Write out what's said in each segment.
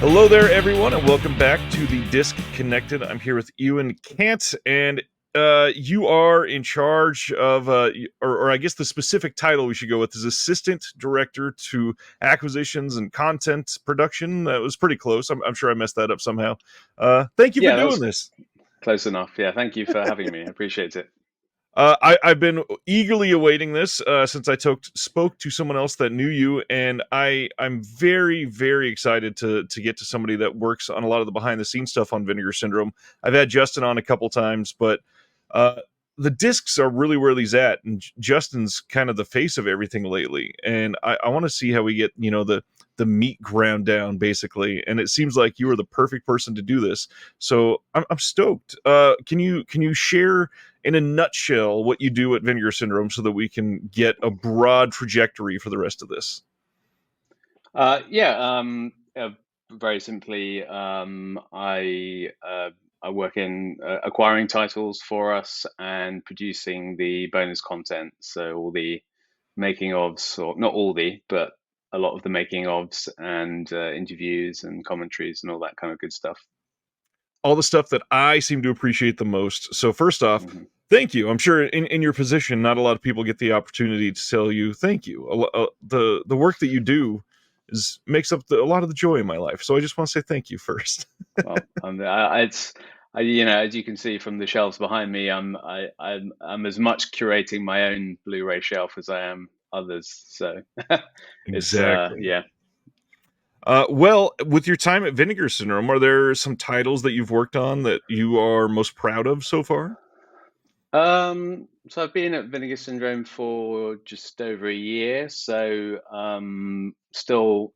Hello there, everyone, and welcome back to the Disc Connected. I'm here with Ewan Cant, and you are in charge of, or I guess the specific title we should go with is Assistant Director to Acquisitions and Content Production. That was pretty close. I'm sure I messed that up somehow. Thank you for Yeah, that doing was this. close enough. Yeah, thank you for having me. I appreciate it. I've been eagerly awaiting this since I spoke to someone else that knew you, and I'm very, very excited to get to somebody that works on a lot of the behind the scenes stuff on Vinegar Syndrome. I've had Justin on a couple times, but uh, the discs are really where he's at, and Justin's kind of the face of everything lately. And I want to see how we get the meat ground down, basically. And it seems like you are the perfect person to do this, so I'm stoked. Can you share in a nutshell what you do at Vinegar Syndrome so that we can get a broad trajectory for the rest of this? Yeah, very simply, I work in acquiring titles for us and producing the bonus content. So all the making ofs, or not all the, but a lot of the making ofs and interviews and commentaries and all that kind of good stuff. All the stuff that I seem to appreciate the most. So first off, hmm thank you. I'm sure in your position, not a lot of people get the opportunity to tell you thank you. The work that you do makes up a lot of the joy in my life. So I just want to say thank you first. Well, as you can see from the shelves behind me, I'm as much curating my own Blu-ray shelf as I am others. So it's Exactly. yeah. Well, with your time at Vinegar Syndrome, are there some titles that you've worked on that you are most proud of so far? So I've been at Vinegar Syndrome for just over a year, so still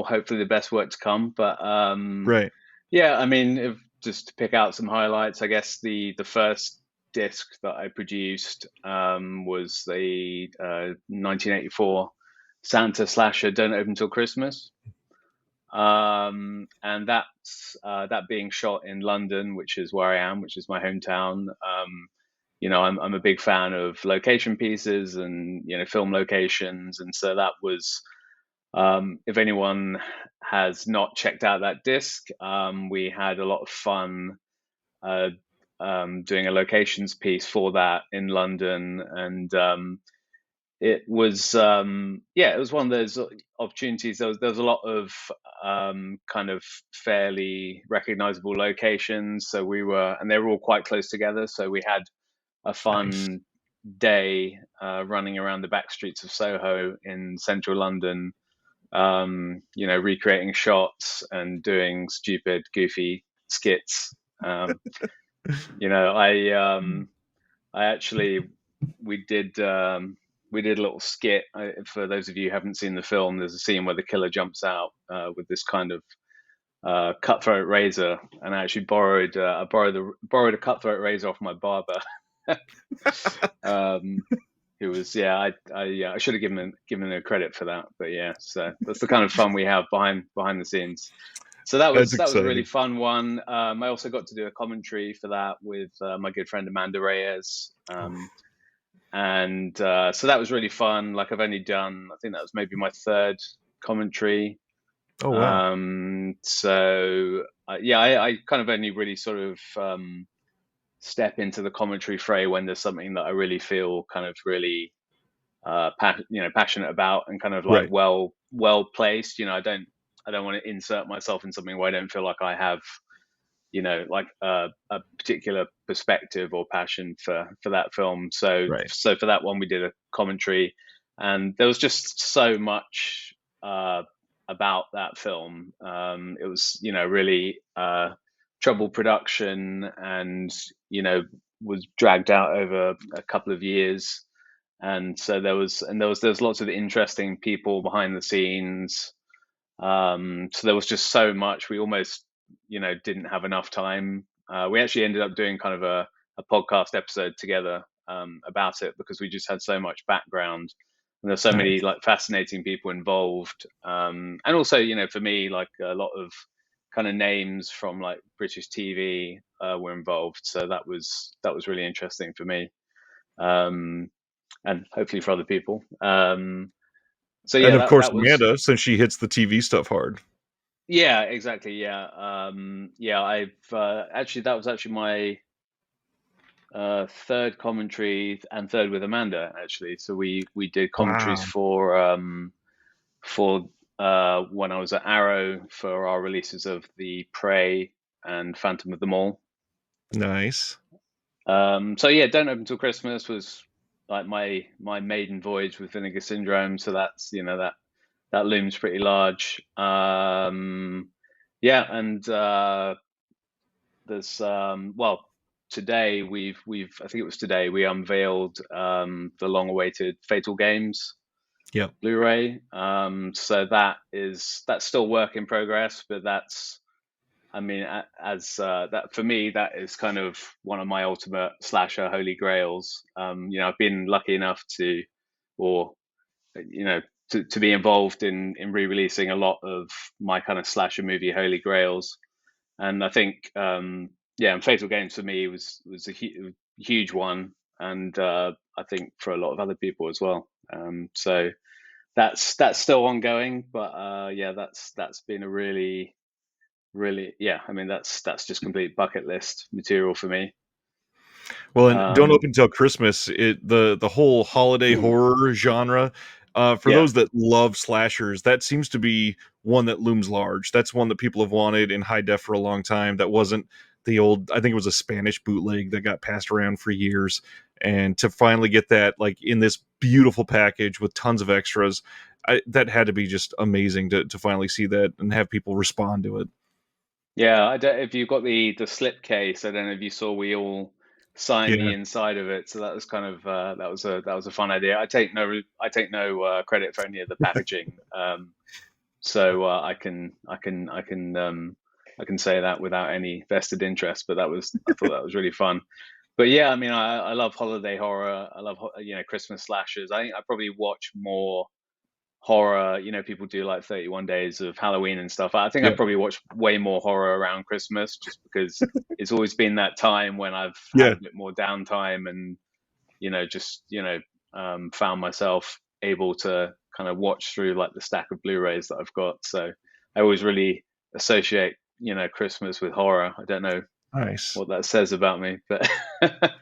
hopefully the best work to come. But Right. yeah, I mean, if, just to pick out some highlights, I guess the first disc that I produced was the 1984 Santa slasher Don't Open Till Christmas. And that being shot in London, which is where I am, which is my hometown. I'm a big fan of location pieces and film locations, and so that was. If anyone has not checked out that disc, we had a lot of fun uh, doing a locations piece for that in London, and it was it was one of those opportunities. There was a lot of kind of fairly recognizable locations, so and they were all quite close together. So we had a Nice. fun day running around the back streets of Soho in central London, recreating shots and doing stupid, goofy skits. Um, you know, I actually we did we did a little skit. For those of you who haven't seen the film, there's a scene where the killer jumps out with this kind of cutthroat razor, and I actually borrowed a cutthroat razor off my barber. um, who was I should have given him credit for that, but yeah, so that's the kind of fun we have behind the scenes. So that That's was a really exciting. fun one. I also got to do a commentary for that with my good friend Amanda Reyes, and so that was really fun. Like I've only done, I think that was maybe my third commentary. Oh wow. I kind of only really sort of step into the commentary fray when there's something that I really feel kind of really passionate about and kind of like Right. well placed. I don't want to insert myself in something where I don't feel like I have like a particular perspective or passion for that film. So Right. so for that one we did a commentary, and there was just so much about that film. It was really troubled production, and was dragged out over a couple of years, and so there was lots of interesting people behind the scenes. So there was just so much. We almost, didn't have enough time. We actually ended up doing kind of a podcast episode together about it because we just had so much background, and there's so many Nice. like fascinating people involved. And also, for me, like a lot of kind of names from like British TV were involved. So that was really interesting for me, um, and hopefully for other people. So And yeah, of that course, that was Amanda, since she hits the TV stuff hard. Yeah, exactly. Yeah. Yeah, I've actually that was actually my third commentary and third with Amanda actually. So we did commentaries Wow. for when I was at Arrow for our releases of the Prey and Phantom of the Mall. Nice. So yeah, Don't Open Till Christmas was like my maiden voyage with Vinegar Syndrome. So that's that looms pretty large. Yeah, and there's well, today we've I think it was today we unveiled the long-awaited Fatal Games Yep. Blu-ray. So that's still work in progress, but that's I mean, as that for me, that is kind of one of my ultimate slasher holy grails. I've been lucky enough to, or you know, to be involved in re-releasing a lot of my kind of slasher movie holy grails, and I think, yeah, and Fatal Games for me was a huge one, and I think for a lot of other people as well. So that's still ongoing, but yeah, that's been a really, yeah, I mean that's just complete bucket list material for me. Well, and Don't um Open Till Christmas, the whole holiday horror genre, for yeah, those that love slashers, that seems to be one that looms large. That's one that people have wanted in high def for a long time. That wasn't the old, I think it was a Spanish bootleg that got passed around for years. And to finally get that like in this beautiful package with tons of extras, that had to be just amazing to finally see that and have people respond to it. yeah, I don't, if you got the slip case, I don't know if you saw we all signed the Yeah. inside of it, so that was kind of that was a fun idea. I take no credit for any of the packaging. So I can say that without any vested interest, but I thought that was really fun. But yeah, I mean, I love holiday horror. I love Christmas slashers. I think I probably watch more horror. People do like 31 days of Halloween and stuff. I think I Yeah. probably watch way more horror around Christmas, just because it's always been that time when I've had Yeah. a bit more downtime, and just found myself able to kind of watch through like the stack of Blu-rays that I've got. So I always really associate Christmas with horror. I don't know Nice. what that says about me, but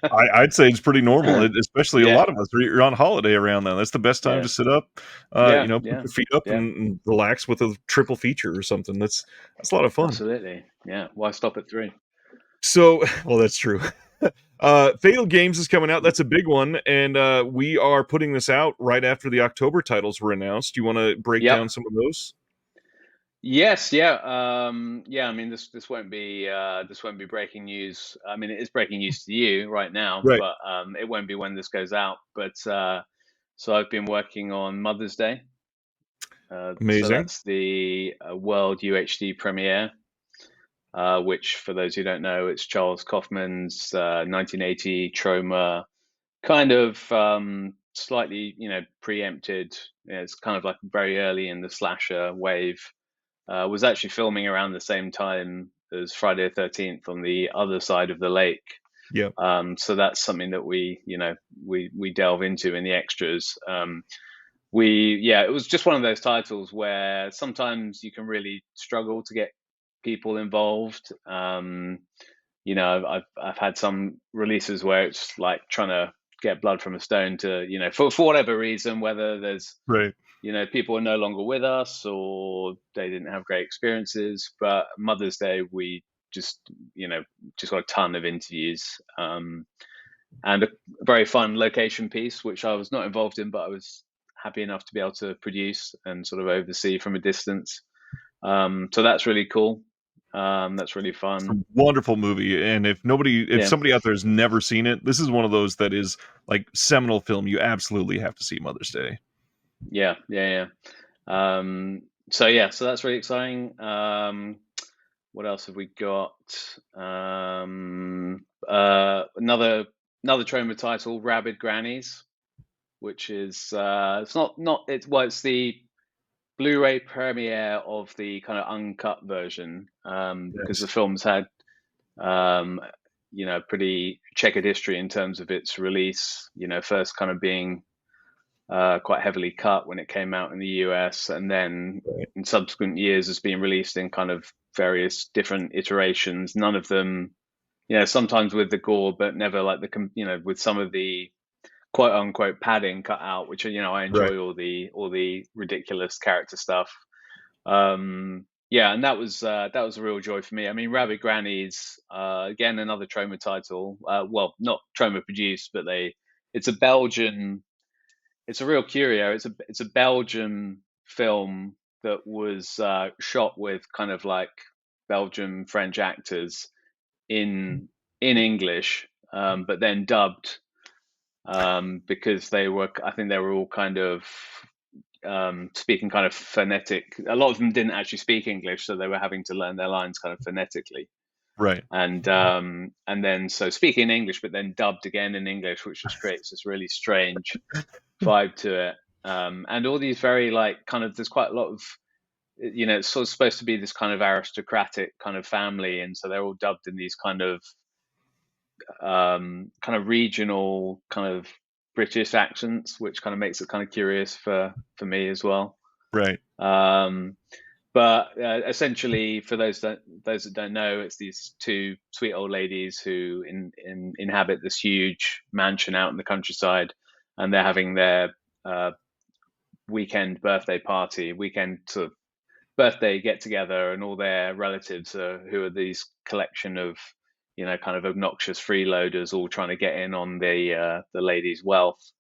I'd say it's pretty normal, especially a yeah, lot of us. You're on holiday around then. That's the best time yeah, to sit up, yeah, put yeah, your feet up yeah. and relax with a triple feature or something. That's a lot of fun. Absolutely. Yeah. Why stop at three? So, well, that's true. Fatal Games is coming out. That's a big one, and we are putting this out right after the October titles were announced. Do you want to break Yep. down some of those? Yes, yeah. Yeah, I mean this won't be breaking news. I mean it is breaking news to you right now, Right. but it won't be when this goes out. But so I've been working on Mother's Day. So Amazing. that's the World UHD premiere, which for those who don't know, it's Charles Kaufman's 1980 trauma, kind of slightly, preempted. It's kind of like very early in the slasher wave. Was actually filming around the same time as Friday the 13th on the other side of the lake. Yep. So that's something that we delve into in the extras. Yeah, it was just one of those titles where sometimes you can really struggle to get people involved. I've had some releases where it's like trying to get blood from a stone to for whatever reason, whether there's Right. people are no longer with us or they didn't have great experiences. But Mother's Day, we just, just got a ton of interviews, and a very fun location piece, which I was not involved in, but I was happy enough to be able to produce and sort of oversee from a distance. So that's really cool. That's really It's a fun. wonderful movie, and if Yeah, somebody out there has never seen it, this is one of those that is like seminal film. You absolutely have to see Mother's Day. yeah, yeah, yeah. So yeah, so that's really exciting. What else have we got? Another trauma title, Rabid Grannies, which is it's not it's well, it's the Blu-ray premiere of the kind of uncut version, because the Yes. film's had um, pretty checkered history in terms of its release. First kind of being quite heavily cut when it came out in the US, and then Right. in subsequent years has been released in kind of various different iterations. None of them, sometimes with the gore, but never like with some of the quote unquote padding cut out, which I Right. enjoy all the ridiculous character stuff. Yeah, and that was a real joy for me. I mean, Rabbit Grannies, again, another Troma title. Well, not Troma produced, but it's a Belgian. It's a real curio. It's a Belgian film that was shot with kind of like Belgian French actors in English, but then dubbed, because I think they were all kind of speaking kind of phonetic. A lot of them didn't actually speak English, so they were having to learn their lines kind of phonetically. Right. And then so speaking English, but then dubbed again in English, which just creates this really strange vibe to it. And all these very like kind of there's quite a lot of it's sort of supposed to be this kind of aristocratic kind of family, and so they're all dubbed in these kind of regional kind of British accents, which kind of makes it kind of curious for me as well. Right. Um, but essentially, for those that don't know, it's these two sweet old ladies who inhabit this huge mansion out in the countryside, and they're having their weekend birthday party, weekend sort of birthday get together, and all their relatives who are these collection of kind of obnoxious freeloaders all trying to get in on the lady's wealth.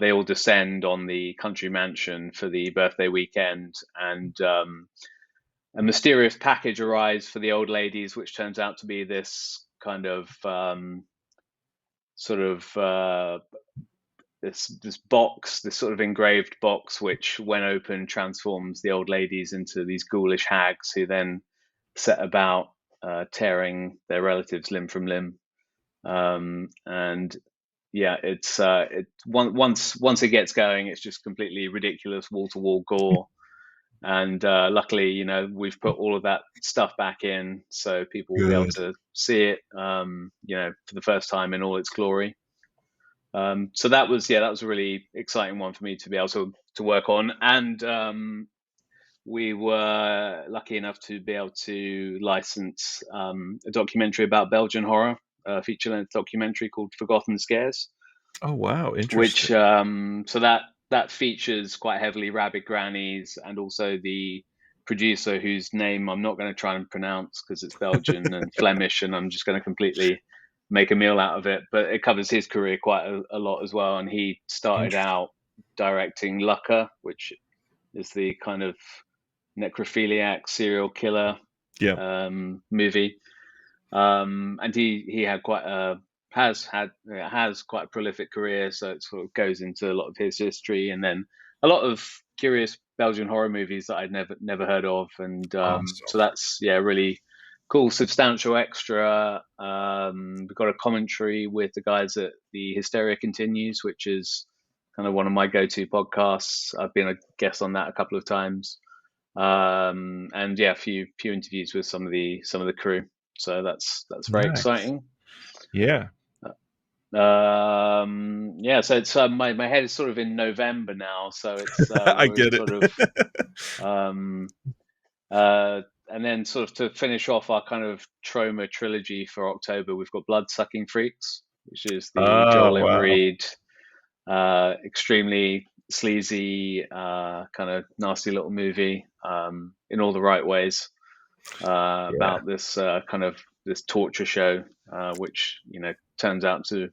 They all descend on the country mansion for the birthday weekend, and a mysterious package arrives for the old ladies, which turns out to be this kind of sort of this box, this sort of engraved box, which, when opened, transforms the old ladies into these ghoulish hags who then set about tearing their relatives limb from limb. And yeah, once it gets going, it's just completely ridiculous, wall to wall gore. And luckily, we've put all of that stuff back in, so people will be able Good. to see it, for the first time in all its glory. So that was a really exciting one for me to be able to work on, and we were lucky enough to be able to license a documentary about Belgian horror, a feature-length documentary called Forgotten Scares, Oh wow, which interesting. so that features quite heavily Rabbit Grannies, and also the producer whose name I'm not going to try and pronounce because it's Belgian and Flemish, and I'm just going to completely make a meal out of it. But it covers his career quite a lot as well, and he started Interesting. out directing Lucker, which is the kind of necrophiliac serial killer Yeah. movie. And he had quite a has quite a prolific career, so it sort of goes into a lot of his history, and then a lot of curious Belgian horror movies that I'd never heard of, and Awesome. so that's really cool, substantial extra. We've got a commentary with the guys at the Hysteria Continues, which is kind of one of my go-to podcasts. I've been a guest on that a couple of times, and yeah, a few interviews with some of the crew. So that's very Nice. exciting. Yeah. Yeah, so it's my head is sort of in November now, so it's I we're get it. sort of um, uh, and then sort of to finish off our kind of trauma trilogy for October, we've got Blood Sucking Freaks, which is the Oh Joel M. wow. Reed, extremely sleazy, kind of nasty little movie, in all the right ways, Yeah. about this kind of this torture show, which turns out to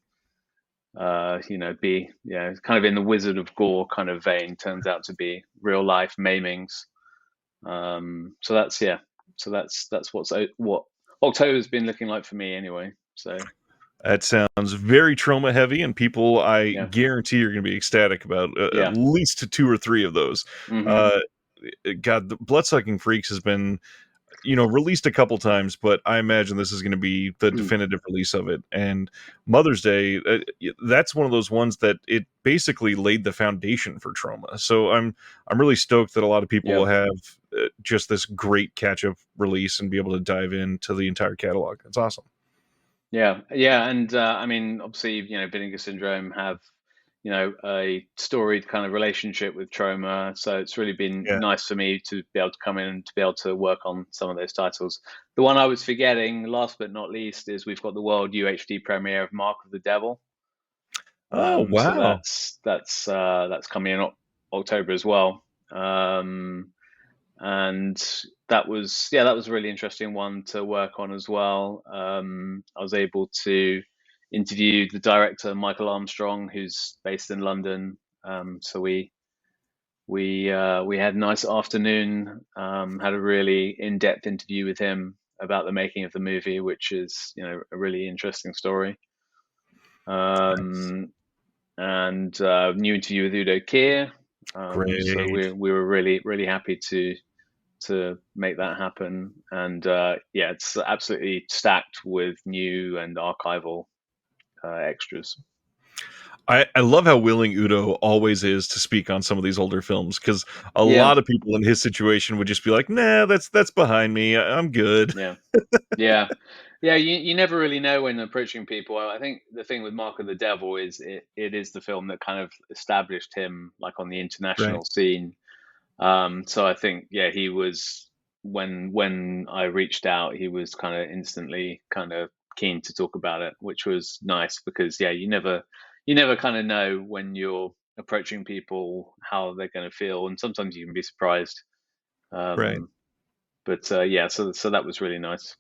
be kind of in the Wizard of Gore kind of vein. Turns out to be real life maimings. So that's yeah. So that's what October's been looking like for me anyway. So That sounds very trauma heavy, and people I yeah, guarantee are going to be ecstatic about at yeah, least two or three of those. hmm Uh, God, the Bloodsucking Freaks has been released a couple times, but I imagine this is going to be the definitive release of it. And Mother's Day, that's one of those ones that it basically laid the foundation for trauma. So I'm really stoked that a lot of people yeah. will have just this great catch up release and be able to dive into the entire catalog. That's awesome. Yeah, yeah, and I mean, obviously, Vinegar Syndrome have, a storied kind of relationship with Troma. So it's really been Yeah. nice for me to be able to come in and to be able to work on some of those titles. The one I was forgetting, last but not least, is we've got the world UHD premiere of Mark of the Devil. Oh, So wow. that's coming in October as well. And that was a really interesting one to work on as well. I was able to interview the director Michael Armstrong, who's based in London. So we had a nice afternoon. Had a really in-depth interview with him about the making of the movie, which is a really interesting story. Nice. And new interview with Udo Kier. So Great. we were really happy to make that happen. And yeah, it's absolutely stacked with new and archival extras. I love how willing Udo always is to speak on some of these older films, because a Yeah, lot of people in his situation would just be like, "Nah, that's behind me. I'm good." yeah, yeah, yeah. You never really know when approaching people. I think the thing with Mark of the Devil is it is the film that kind of established him like on the Right. international scene. So I think, yeah, he was when I reached out, he was kind of instantly kind of keen to talk about it, which was nice because yeah, you never kind of know when you're approaching people how they're going to feel, and sometimes you can be surprised. Right. Um, but yeah, so that was really nice.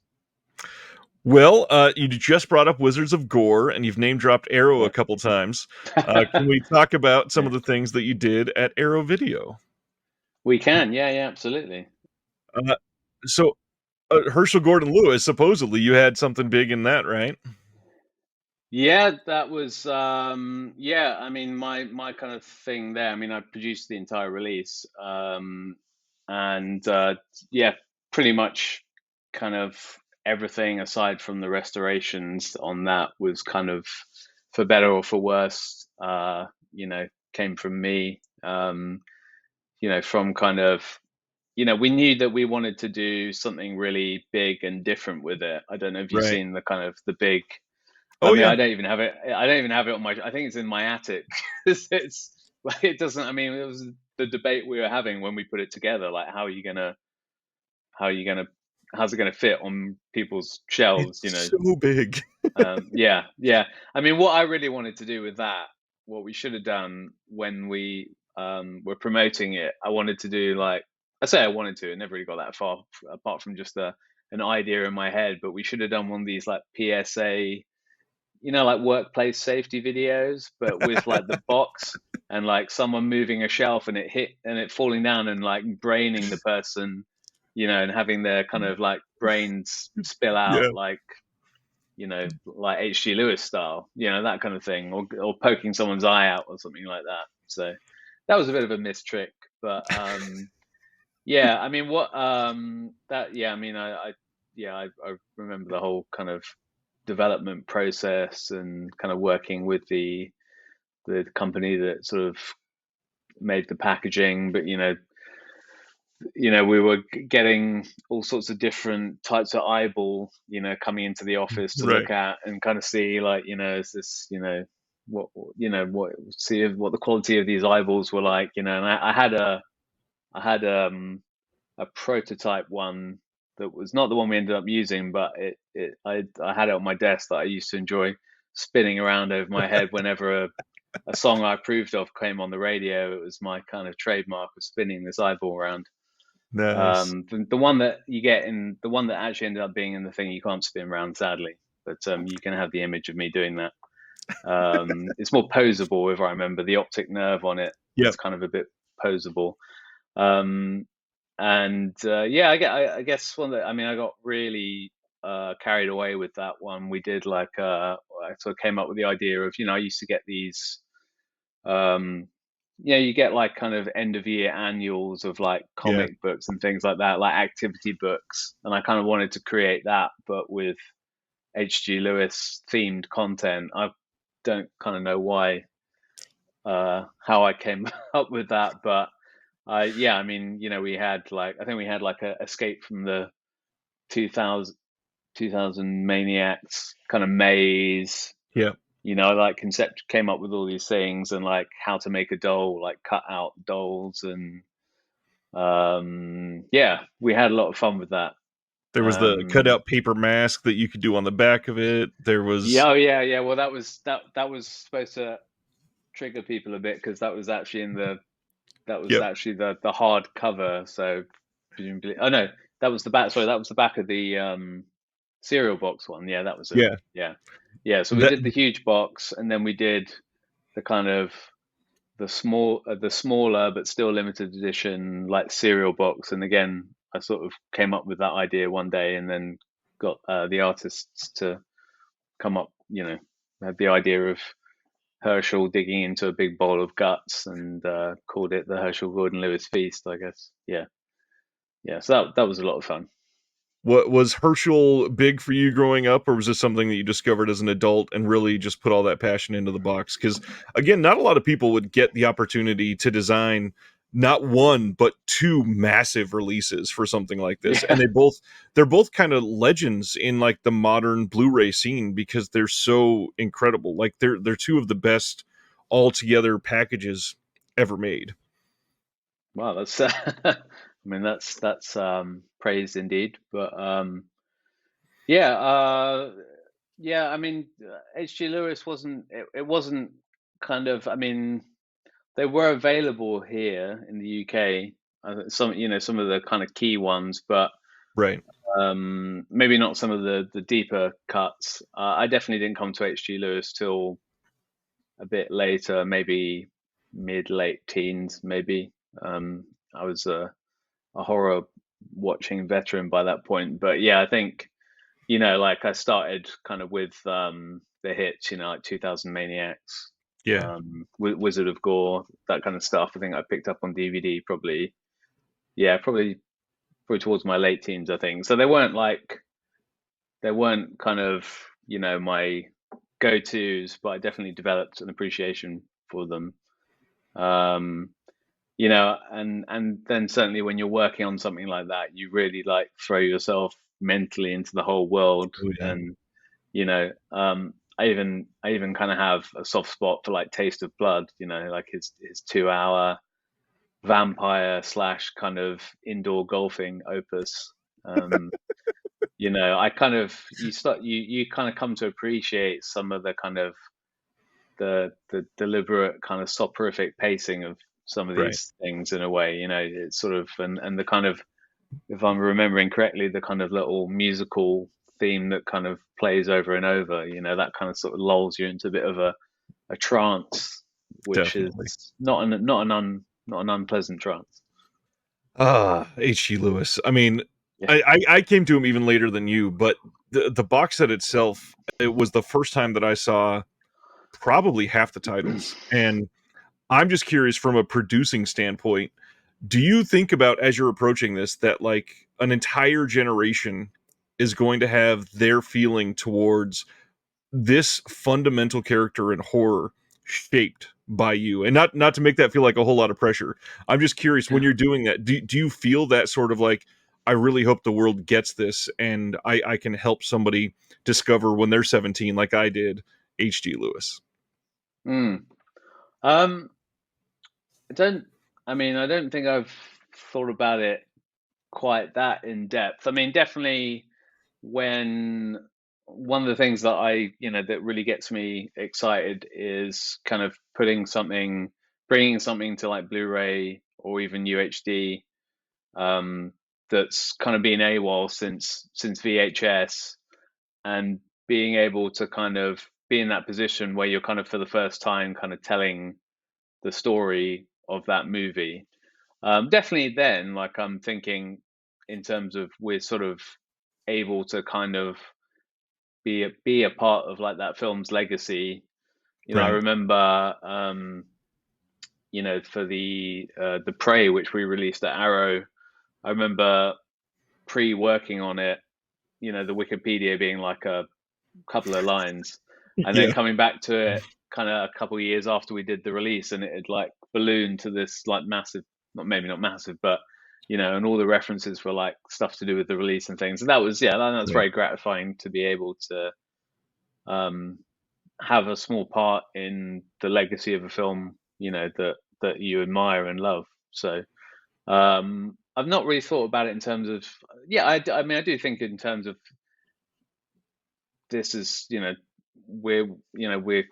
Well, you just brought up Wizards of Gore, and you've name dropped Arrow a Yeah, couple times. Can we talk about some yeah, of the things that you did at Arrow Video? we can. Yeah, yeah, absolutely. Uh, so, Herschel Gordon Lewis, supposedly you had something big in that, right? Yeah, that was yeah, I mean my kind of thing there. I mean, I produced the entire release. And yeah, pretty much kind of everything aside from the restorations on that was kind of for better or for worse, came from me. From kind of we knew that we wanted to do something really big and different with it. I don't know if you've Right. seen the kind of the big. I Oh mean, yeah. I don't even have it. I don't even have it on my. I think it's in my attic. It's like it doesn't. I mean, it was the debate we were having when we put it together. Like, how are you gonna, how's it gonna fit on people's shelves? It's so big. Yeah, yeah. I mean, what I really wanted to do with that, what we should have done when we were promoting it, I wanted to do like I say I wanted to. It never really got that far, apart from just an idea in my head. But we should have done one of these like PSA, like workplace safety videos, but with like the box and like someone moving a shelf and it falling down and like braining the person, and having their kind of like brains spill out Yeah. like H.G. Lewis style, that kind of thing, or poking someone's eye out or something like that. So that was a bit of a missed trick, but yeah, I mean, I mean, I remember the whole kind of development process and kind of working with the company that sort of made the packaging, but we were getting all sorts of different types of eyeball, coming into the office to Right. look at and kind of see like, is this, what see what the quality of these eyeballs were like, and I had a prototype one that was not the one we ended up using, but I had it on my desk that I used to enjoy spinning around over my head whenever a song I approved of came on the radio. It was my kind of trademark of spinning this eyeball around. Nice. The one that you get in the one that actually ended up being in the thing you can't spin around, sadly, but you can have the image of me doing that. It's more posable, if I remember. The optic nerve on it is Yep. kind of a bit posable. Um, and yeah, I guess I mean, I got really carried away with that one. We did like I sort of came up with the idea of I used to get these um, you get like kind of end of year annuals of like Yeah. comic books and things like that, like activity books, and I kind of wanted to create that, but with H.G. Lewis themed content. I don't kind of know why how I came up with that, but yeah, I mean, we had like I think we had like a Escape from the 2000 Maniacs kind of maze, Yep. I like concept came up with all these things and like how to make a doll, like cut out dolls, and yeah, we had a lot of fun with that. There was the Um, cutout paper mask that you could do on the back of it. There was yeah, oh, yeah, yeah. Well, that was supposed to trigger people a bit because that was yep, actually the hard cover. So presumably, oh no, that was the back. Sorry, that was the back of the cereal box one. Yeah, that was it. yeah. Yeah, yeah. So we That did the huge box, and then we did the kind of the smaller but still limited edition like cereal box. And again, I sort of came up with that idea one day, and then got the artists to come up. Had the idea of Herschel digging into a big bowl of guts, and called it the Herschel Gordon Lewis feast, I guess. Yeah, yeah. So that was a lot of fun. what was Herschel big for you growing up, or was this something that you discovered as an adult and really just put all that passion into the box? Because again, not a lot of people would get the opportunity to design not one but two massive releases for something like this, and Yeah. they're both kind of legends in like the modern Blu-ray scene because they're so incredible. Like they're two of the best all together packages ever made. Wow, that's I mean that's praise indeed. But yeah, yeah. I mean, H.G. Lewis it wasn't kind of. I mean, they were available here in the UK. Some of the kind of key ones, but Right. maybe not some of the deeper cuts. I definitely didn't come to H.G. Lewis till a bit later, maybe mid late teens, maybe. I was a horror watching veteran by that point, but yeah, I think like I started kind of with the hits, like 2000 Maniacs, Yeah. Wizard of Gore, that kind of stuff. I think I picked up on DVD probably, yeah, probably towards my late teens, I think. So they weren't kind of my go-tos, but I definitely developed an appreciation for them. Um, and then certainly when you're working on something like that, you really like throw yourself mentally into the whole world. Oh yeah. And I even kind of have a soft spot for like Taste of Blood, like his 2 hour vampire slash kind of indoor golfing opus. um I kind of you kind of come to appreciate some of the kind of the deliberate kind of soporific pacing of some of Right. these things in a way. It's sort of, and the kind of, if I'm remembering correctly, the kind of little musical theme that kind of plays over and over, that kind of sort of lulls you into a bit of a trance, which is Definitely. not an unpleasant trance. Ah, H.G. Lewis. I mean, Yeah. I came to him even later than you, but the box set itself, it was the first time that I saw probably half the titles. And I'm just curious from a producing standpoint, do you think about as you're approaching this that like an entire generation is going to have their feeling towards this fundamental character in horror shaped by you, and not to make that feel like a whole lot of pressure. I'm just curious, when you're doing that, do you feel that sort of like, I really hope the world gets this and I can help somebody discover when they're 17 like I did HG Lewis? Mm. Um, I don't. I mean, I don't think I've thought about it quite that in depth. I mean, definitely when one of the things that that really gets me excited is kind of bringing something to like Blu-ray or even UHD, um, that's kind of been AWOL since VHS, and being able to kind of be in that position where you're kind of for the first time kind of telling the story of that movie. Definitely then, like I'm thinking in terms of we're sort of able to kind of be a part of like that film's legacy. I Right. remember, for the Prey, which we released at Arrow, I remember pre-working on it. The Wikipedia being like a couple of lines, and then Yeah. coming back to it kind of a couple of years after we did the release, and it had like ballooned to this like massive, not maybe not massive, but and all the references were like stuff to do with the release and things. And that was, yeah, that's Yeah. very gratifying to be able to um have a small part in the legacy of a film, that you admire and love. So I've not really thought about it in terms of, yeah, I mean, I do think in terms of this is, we're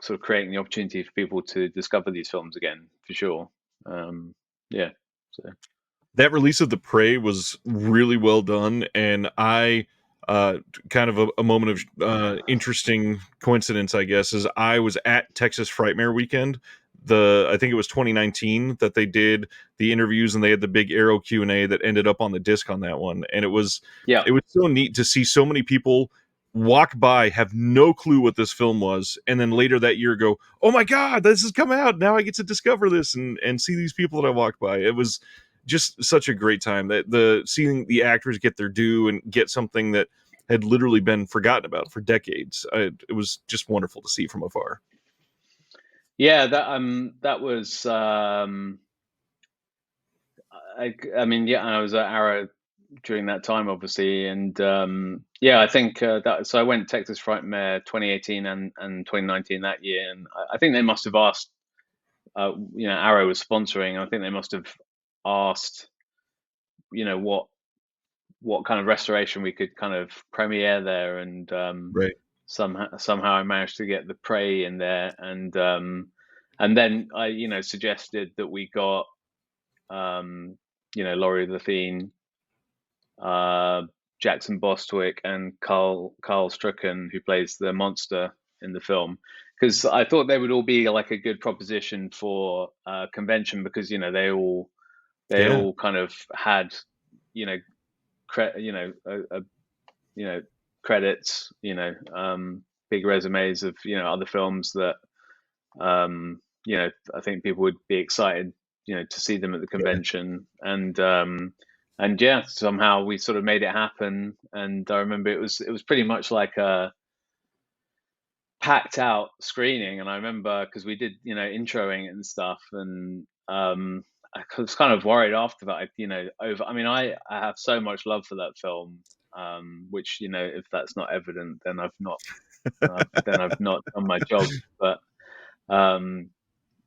sort of creating the opportunity for people to discover these films again, for sure. Um, yeah. So That release of the Prey was really well done, and I kind of a moment of interesting coincidence, I guess, is I was at Texas Frightmare weekend. I think it was 2019 that they did the interviews, and they had the big Arrow Q&A that ended up on the disc on that one, and yeah, it was so neat to see so many people walk by, have no clue what this film was, and then later that year go, oh my god, this has come out, now I get to discover this and see these people that I walked by. It was just such a great time, that the seeing the actors get their due and get something that had literally been forgotten about for decades. It was just wonderful to see from afar. yeah. That was. I mean, yeah, I was at Arrow during that time, obviously, and yeah, I think that. So I went Texas Frightmare 2018 and 2019 that year, and I think they must have asked. Arrow was sponsoring. I think they must have asked, what kind of restoration we could kind of premiere there, and Right. somehow I managed to get the Prey in there, and then I suggested that we got Laurie Lethine, uh, Jackson Bostwick, and Carl Strucken, who plays the monster in the film, because I thought they would all be like a good proposition for convention, because they Yeah. all kind of had you know you know credits, big resumes of other films that I think people would be excited to see them at the Yeah. convention, and yeah, somehow we sort of made it happen. And I remember it was pretty much like a packed out screening, and I remember because we did introing it and stuff, and I was kind of worried after that, over. I mean, I have so much love for that film, which if that's not evident, then I've not done my job. But um,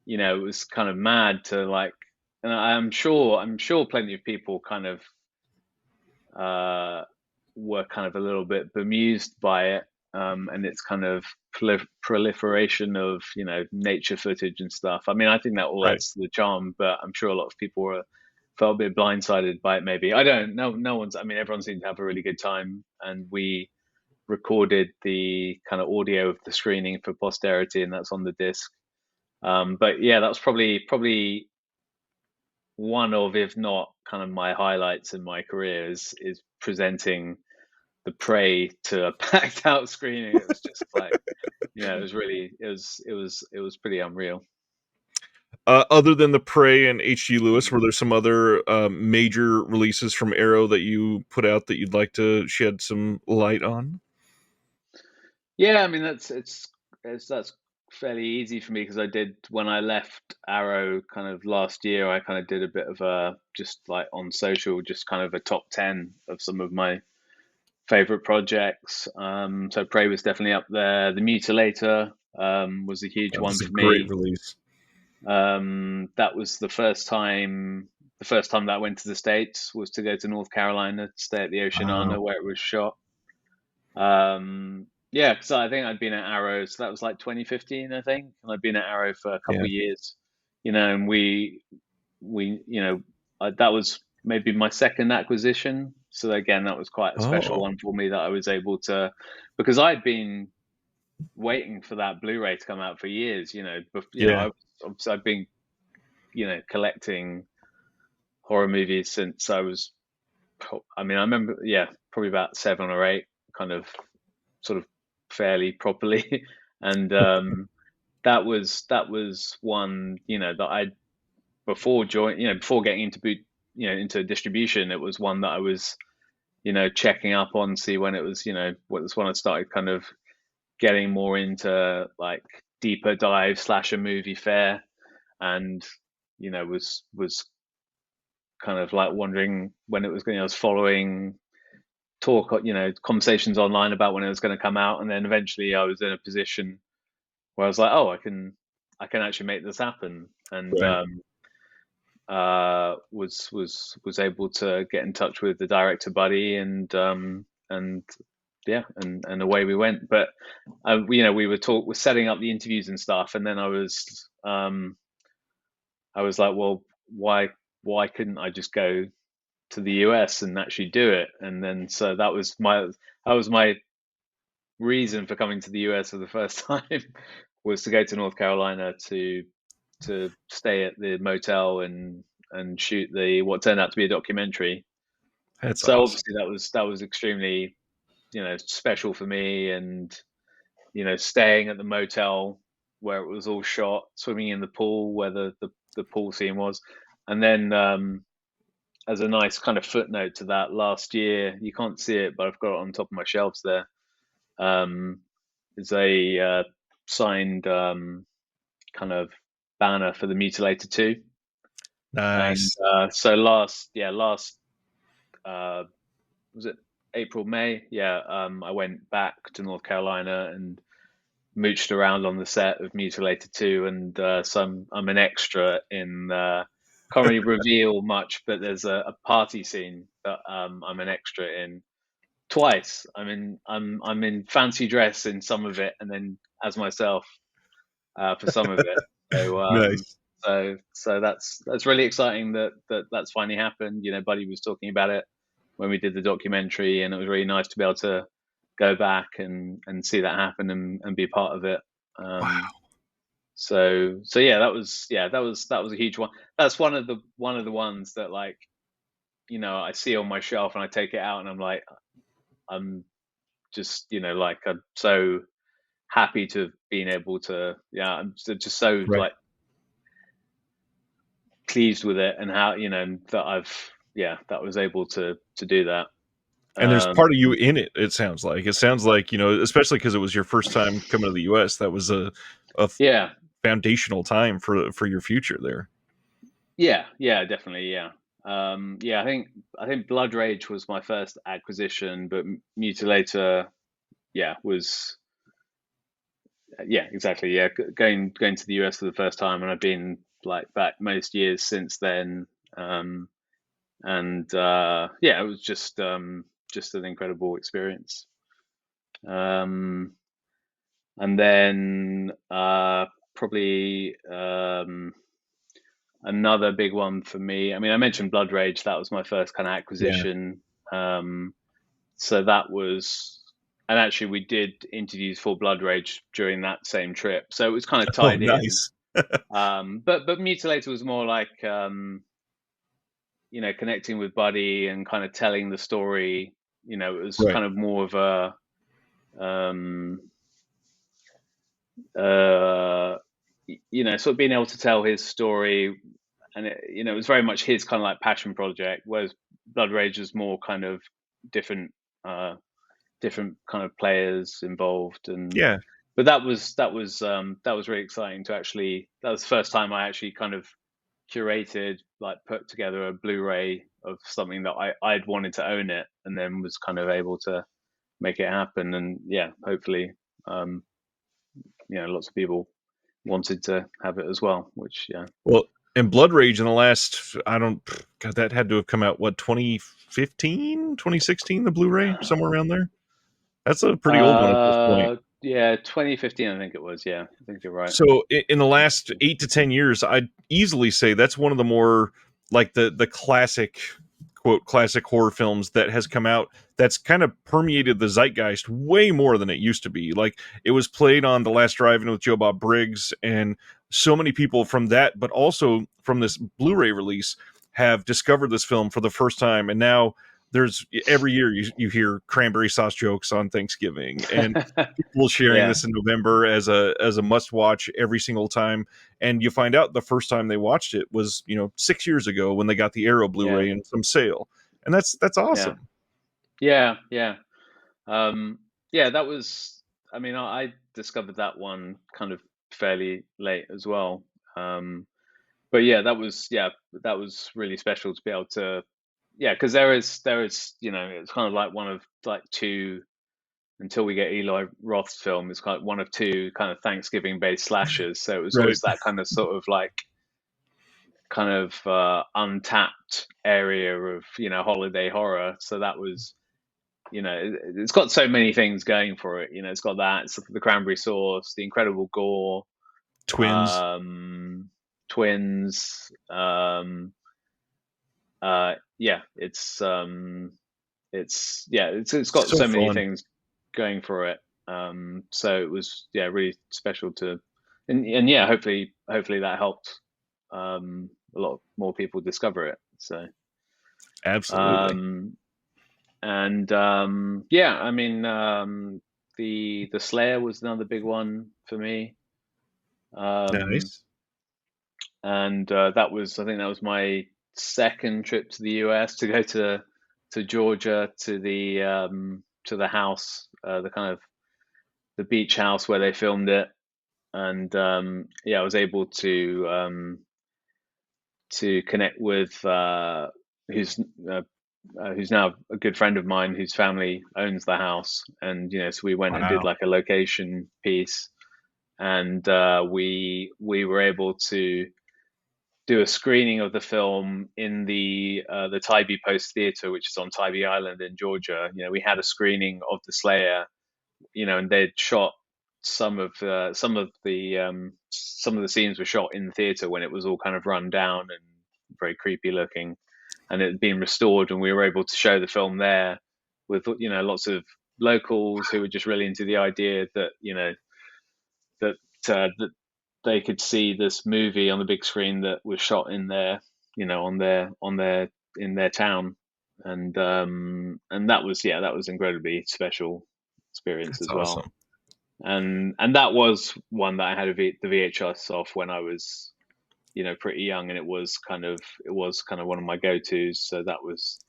it was kind of mad to like, and I'm sure plenty of people kind of uh, were kind of a little bit bemused by it, and its kind of proliferation of nature footage and stuff. I mean, I think that all Right. adds to the charm, but I'm sure a lot of people felt a bit blindsided by it. Maybe I don't know. No one's. I mean, everyone seemed to have a really good time, and we recorded the kind of audio of the screening for posterity, and that's on the disc. But yeah, that was probably one of, if not kind of my highlights in my career, is presenting the Prey to a packed out screening. It was just like, it was really, it was pretty unreal. Other than the Prey and H.G. Lewis, were there some other major releases from Arrow that you put out that you'd like to shed some light on? Yeah, I mean that's fairly easy for me, because I did, when I left Arrow kind of last year, I kind of did a bit of a, just like on social, just kind of a top 10 of some of my favorite projects. So Prey was definitely up there. The Mutilator was a huge That one was a for great me. release. That was the first time. The first time that I went to the States was to go to North Carolina to stay at the Wow. Oceanana where it was shot. Yeah, because I think I'd been at Arrow, so that was like 2015, I think, and I'd been at Arrow for a couple Yeah. of years. And we that was maybe my second acquisition. So again, that was quite a special Oh. one for me, that I was able to, because I'd been waiting for that Blu-ray to come out for years. Yeah. I've been collecting horror movies since I was. I mean, I remember, yeah, probably about 7 or 8, kind of, sort of fairly properly, and that was one that I, before getting into boot into distribution, it was one that I was checking up on, see when it was, what was when I started kind of getting more into like deeper dive slasher movie fare, and was kind of like wondering when it was going. I was following conversations online about when it was going to come out, and then eventually I was in a position where I was like, oh, I can actually make this happen, and Right. was able to get in touch with the director buddy, and yeah, and away we went. But we were setting up the interviews and stuff, and then I was like, well, why couldn't I just go to the US and actually do it? And then so that was my reason for coming to the US for the first time was to go to North Carolina to stay at the motel and shoot the what turned out to be a documentary. That's So awesome. obviously that was extremely special for me, and staying at the motel where it was all shot, swimming in the pool where the pool scene was, and then as a nice kind of footnote to that, last year, you can't see it, but I've got it on top of my shelves there. Um, is a signed kind of banner for the Mutilator 2. And Nice. so last uh, was it April, May? Yeah, I went back to North Carolina and mooched around on the set of Mutilator 2, and so I'm an extra in. Can't really reveal much, but there's a party scene that I'm an extra in twice. I'm in fancy dress in some of it, and then as myself for some of it. So Nice. that's really exciting that's finally happened. Buddy was talking about it when we did the documentary, and it was really nice to be able to go back and see that happen and be part of it. Um, Wow. so yeah, that was a huge one. That's one of the ones that, like, I see on my shelf and I take it out and I'm like, I'm just like, I'm so happy to have been able to, yeah, I'm just so Right. like pleased with it, and how that that was able to do that. And there's Um, part of you in it. It sounds like. It sounds like, especially because it was your first time coming to the U.S. That was a yeah, foundational time for your future there. yeah, definitely, yeah. Yeah, I think Blood Rage was my first acquisition, but Mutilator, yeah, was yeah, exactly, yeah. Going to the US for the first time, and I've been like back most years since then. Um, and yeah, it was just an incredible experience. Um, and then probably another big one for me. I mean, I mentioned Blood Rage. That was my first kind of Yeah. acquisition. So that was, and actually, we did interviews for Blood Rage during that same trip. So it was kind of Oh, tied in. nice. But Mutilator was more like connecting with Buddy and kind of telling the story. It was Right. kind of more of a um, uh, sort of being able to tell his story, and it was very much his kind of like passion project, whereas Blood Rage was more kind of different, uh, different kind of players involved, and Yeah. but that was really exciting to actually. That was the first time I actually kind of curated, like put together a Blu-ray of something that I'd wanted to own it, and then was kind of able to make it happen, and yeah, hopefully, um, lots of people wanted to have it as well, which yeah. Well, and Blood Rage in the last, I don't, God, that had to have come out, what, 2015, 2016, the Blu-ray, somewhere around there? That's a pretty old one at this point. Yeah, 2015, I think it was. Yeah, I think you're right. So in the last 8 to 10 years, I'd easily say that's one of the more like the classic quote classic horror films that has come out that's kind of permeated the zeitgeist way more than it used to be. Like it was played on The Last Drive-In with Joe Bob Briggs, and so many people from that, but also from this Blu-ray release, have discovered this film for the first time, and now there's every year you hear cranberry sauce jokes on Thanksgiving, and people sharing Yeah, this in November as a must watch every single time. And you find out the first time they watched it was 6 years ago when they got the Arrow yeah, Blu-ray in some sale, and that's yeah, awesome. yeah, yeah. Um, yeah, that was. I mean, I discovered that one kind of fairly late as well. Um, but yeah, that was really special to be able to, yeah, because there is it's kind of like one of like two until we get Eli Roth's film, it's kind of one of two kind of Thanksgiving based slashers. So it was Right. always that kind of sort of like kind of untapped area of holiday horror. So that was it's got so many things going for it. It's got that, it's the cranberry sauce, the incredible gore, Twins. twins. Yeah, it's got So so many fun. things going for it. So it was really special to, and yeah, hopefully that helped a lot more people discover it. So Absolutely. um, and yeah, I mean the Slayer was another big one for me. Um, Nice. and I think that was my second trip to the US, to go to Georgia, to the house, the kind of the beach house where they filmed it. And yeah, I was able to connect with who's uh, who's now a good friend of mine, whose family owns the house. And so we went and did Wow. like a location piece, and we were able to do a screening of the film in the Tybee Post Theatre, which is on Tybee Island in Georgia. We had a screening of the Slayer, and they'd shot some of the scenes were shot in the theatre when it was all kind of run down and very creepy looking, and it had been restored, and we were able to show the film there with lots of locals who were just really into the idea that that that they could see this movie on the big screen that was shot in their on their in their town. And that was, that was incredibly special experience That's as well. awesome. And that was one that I had the VHS off when I was pretty young, and it was kind of one of my go-tos. So that was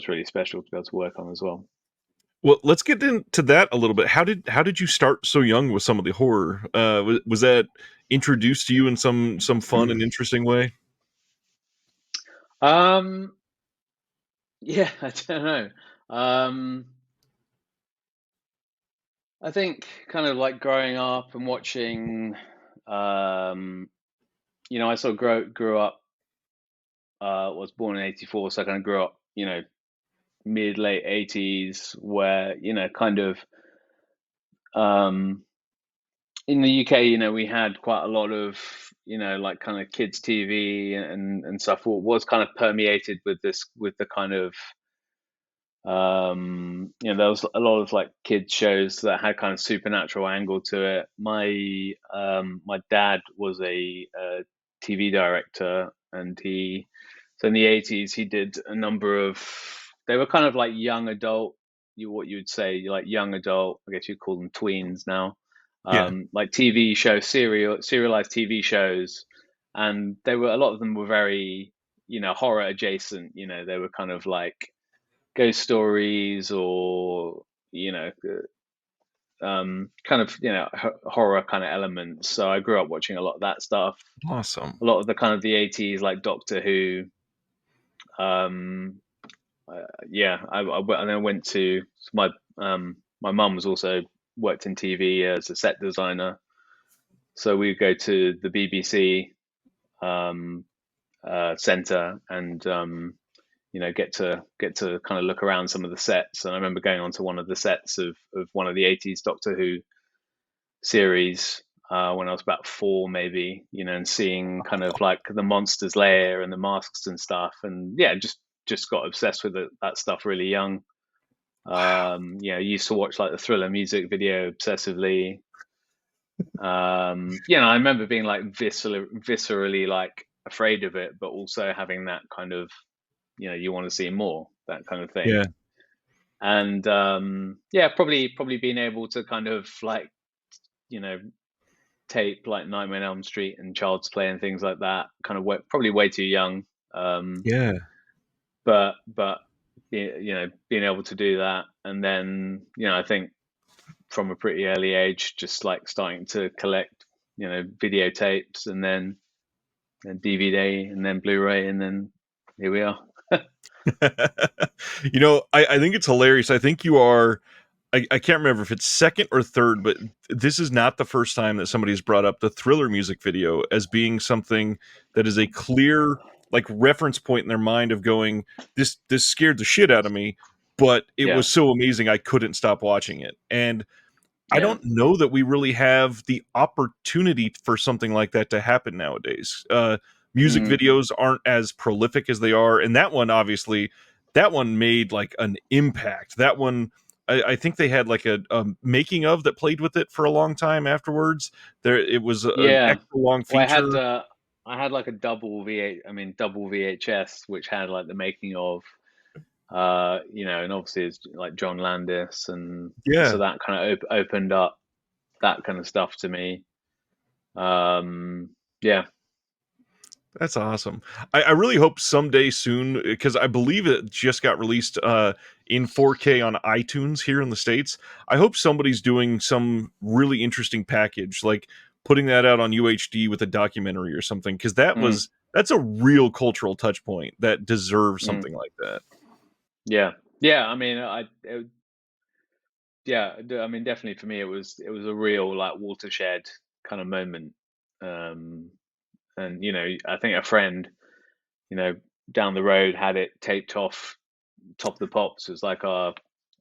really special to be able to work on as well. Well, let's get into that a little bit. How did you start so young with some of the horror? Was that introduced to you in some fun and interesting way? um yeah, I don't know. um I think kind of like growing up and watching, um, I sort of grew up, was born in '84, so I kind of grew up, mid late '80s, where, kind of, um, in the UK, we had quite a lot of, like kind of kids TV and stuff was kind of permeated with the kind of, there was a lot of like kids shows that had kind of supernatural angle to it. My dad was a TV director, and so in the '80s he did a number of, they were kind of like young adult, what you would say like young adult, I guess you'd call them tweens now, Yeah. like TV shows, serialized TV shows. And they were, a lot of them were very horror adjacent. They were kind of like ghost stories, or kind of horror kind of elements. So I grew up watching a lot of that stuff, Awesome. a lot of the kind of the '80s, like Doctor Who. um yeah, and then I went to my mum was also worked in TV as a set designer, so we go to the BBC um center, and get to kind of look around some of the sets. And I remember going onto one of the sets of one of the '80s Doctor Who series, when I was about four, maybe, and seeing kind of like the monsters lair and the masks and stuff. And yeah, just got obsessed with that stuff really young. Wow. Used to watch like the Thriller music video obsessively. I remember being like viscerally like afraid of it, but also having that kind of, you want to see more, that kind of thing. Yeah. And yeah, probably being able to kind of like, you know tape like Nightmare on Elm Street and Child's Play and things like that, kind of probably way too young. um Yeah. but being able to do that, and then I think from a pretty early age, just like starting to collect videotapes, and then DVD, and then Blu-ray, and then here we are. I think it's hilarious. I think you are I can't remember if it's second or third, but this is not the first time that somebody's brought up the Thriller music video as being something that is a clear like reference point in their mind of going, this scared the shit out of me, but it Yeah, was so amazing I couldn't stop watching it. And I yeah, don't know that we really have the opportunity for something like that to happen nowadays. Music mm, videos aren't as prolific as they are, and that one obviously, that one made like an impact. That one, I think they had like a making of that played with it for a long time afterwards. There, it was an yeah. extra long Well, feature. I had like a double VHS, which had like the making of, and obviously it's like John Landis, and so Yeah, that kind of opened up that kind of stuff to me. Um, yeah. that's awesome. I really hope someday soon, because I believe it just got released in 4K on iTunes here in the States. I hope somebody's doing some really interesting package, like putting that out on UHD with a documentary or something, because Mm, that's a real cultural touch point that deserves mm, something like that. yeah, yeah. I mean, I mean, definitely for me, it was a real like watershed kind of moment. Um, and I think a friend, you know, down the road had it taped off Top of the Pops. It was like our,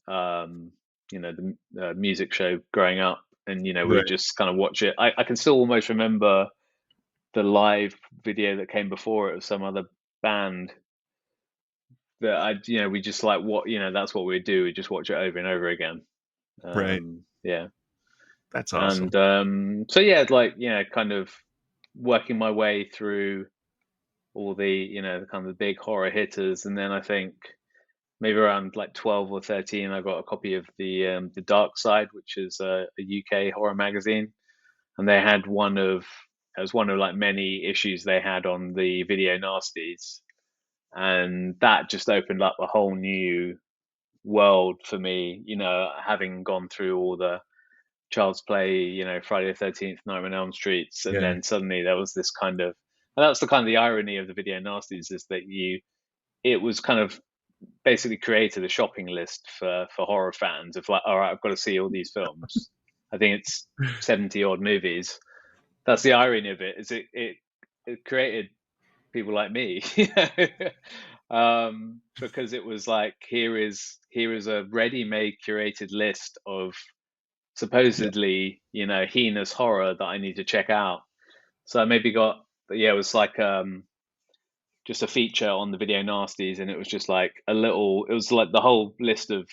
um, the music show growing up, and we would Right, just kind of watch it. I can still almost remember the live video that came before it of some other band that we just like what that's what we'd do. We just watch it over and over again. right. Yeah. That's And awesome. so yeah, like kind of working my way through all the the kind of the big horror hitters, and then I think maybe around like 12 or 13, I got a copy of the Dark Side, which is a UK horror magazine, and they had it was one of like many issues they had on the video nasties, and that just opened up a whole new world for me. Having gone through all the Child's Play, Friday the 13th, Nightmare on Elm Streets, and Yeah, then suddenly there was this kind of, and that's the kind of the irony of the video nasties is that it was kind of basically created a shopping list for horror fans of like, all right, I've got to see all these films. I think it's 70 odd movies. That's the irony of it, is it created people like me, because it was like here is a ready-made curated list of yeah, supposedly heinous horror that I need to check out. So I maybe got, yeah, it was like just a feature on the video nasties, and it was just like it was like the whole list of,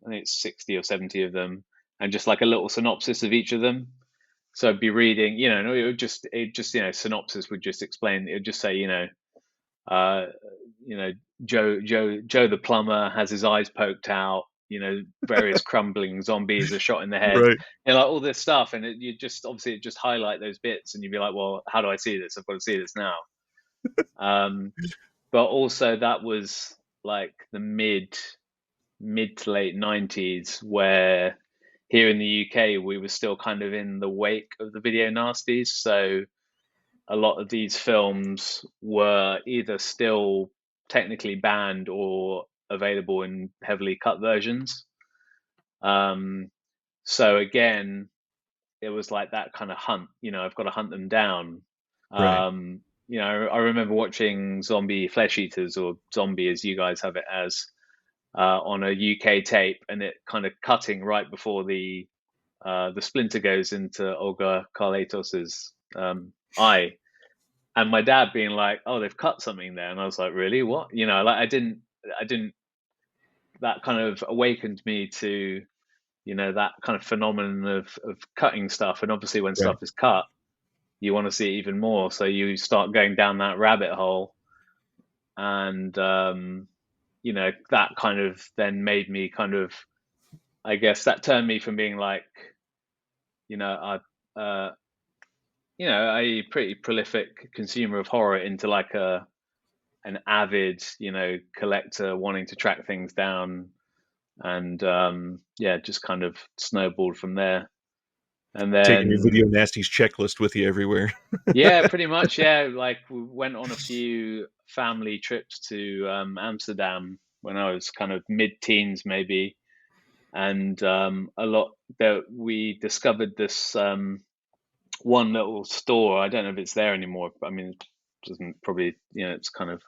I think it's 60 or 70 of them, and just like a little synopsis of each of them. So I'd be reading, and it just synopsis would just explain. It would just say, uh, you know, Joe the plumber has his eyes poked out. Various crumbling zombies are shot in the head, right. like all this stuff, and you just obviously it just highlight those bits, and you'd be like, well, how do I see this? I've got to see this now. Um, but also that was like the mid to late 90s, where here in the UK we were still kind of in the wake of the video nasties, so a lot of these films were either still technically banned or available in heavily cut versions. Um, so again, it was like that kind of hunt. I've got to hunt them down. Right. I remember watching Zombie Flesh Eaters, or Zombie as you guys have it as, on a UK tape, and it kind of cutting right before the splinter goes into Olga Carletos's eye, and my dad being like, "Oh, they've cut something there," and I was like, "Really? What?" Like I didn't. That kind of awakened me to that kind of phenomenon of cutting stuff, and obviously when Right. stuff is cut, you want to see it even more, so you start going down that rabbit hole, and that kind of then made me kind of, I guess that turned me from being like a a pretty prolific consumer of horror into like an avid, collector wanting to track things down, and yeah, just kind of snowballed from there. And Taking your then video nasties checklist with you everywhere. yeah, pretty much, yeah, like we went on a few family trips to Amsterdam when I was kind of mid-teens, maybe, and a lot that we discovered this one little store. I don't know if it's there anymore. I mean, it doesn't probably, it's kind of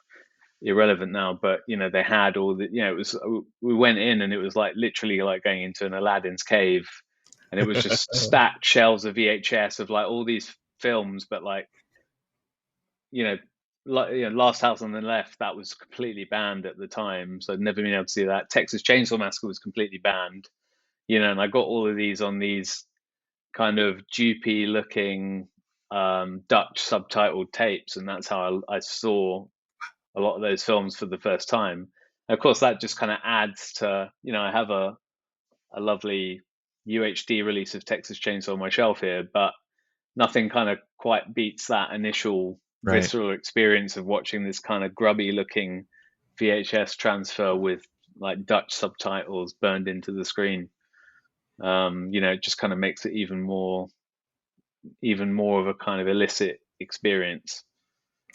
irrelevant now, but they had all the, it was, we went in and it was like literally like going into an Aladdin's cave, and it was just stacked shelves of VHS of like all these films, but like, you know Last House on the Left, that was completely banned at the time, so I'd never been able to see that. Texas Chainsaw Massacre was completely banned, and I got all of these on these kind of dupy looking Dutch subtitled tapes, and that's how I saw a lot of those films for the first time. And of course, that just kind of adds to, I have a lovely UHD release of Texas Chainsaw on my shelf here, but nothing kind of quite beats that initial Right. visceral experience of watching this kind of grubby looking VHS transfer with like Dutch subtitles burned into the screen. It just kind of makes it even more of a kind of illicit experience.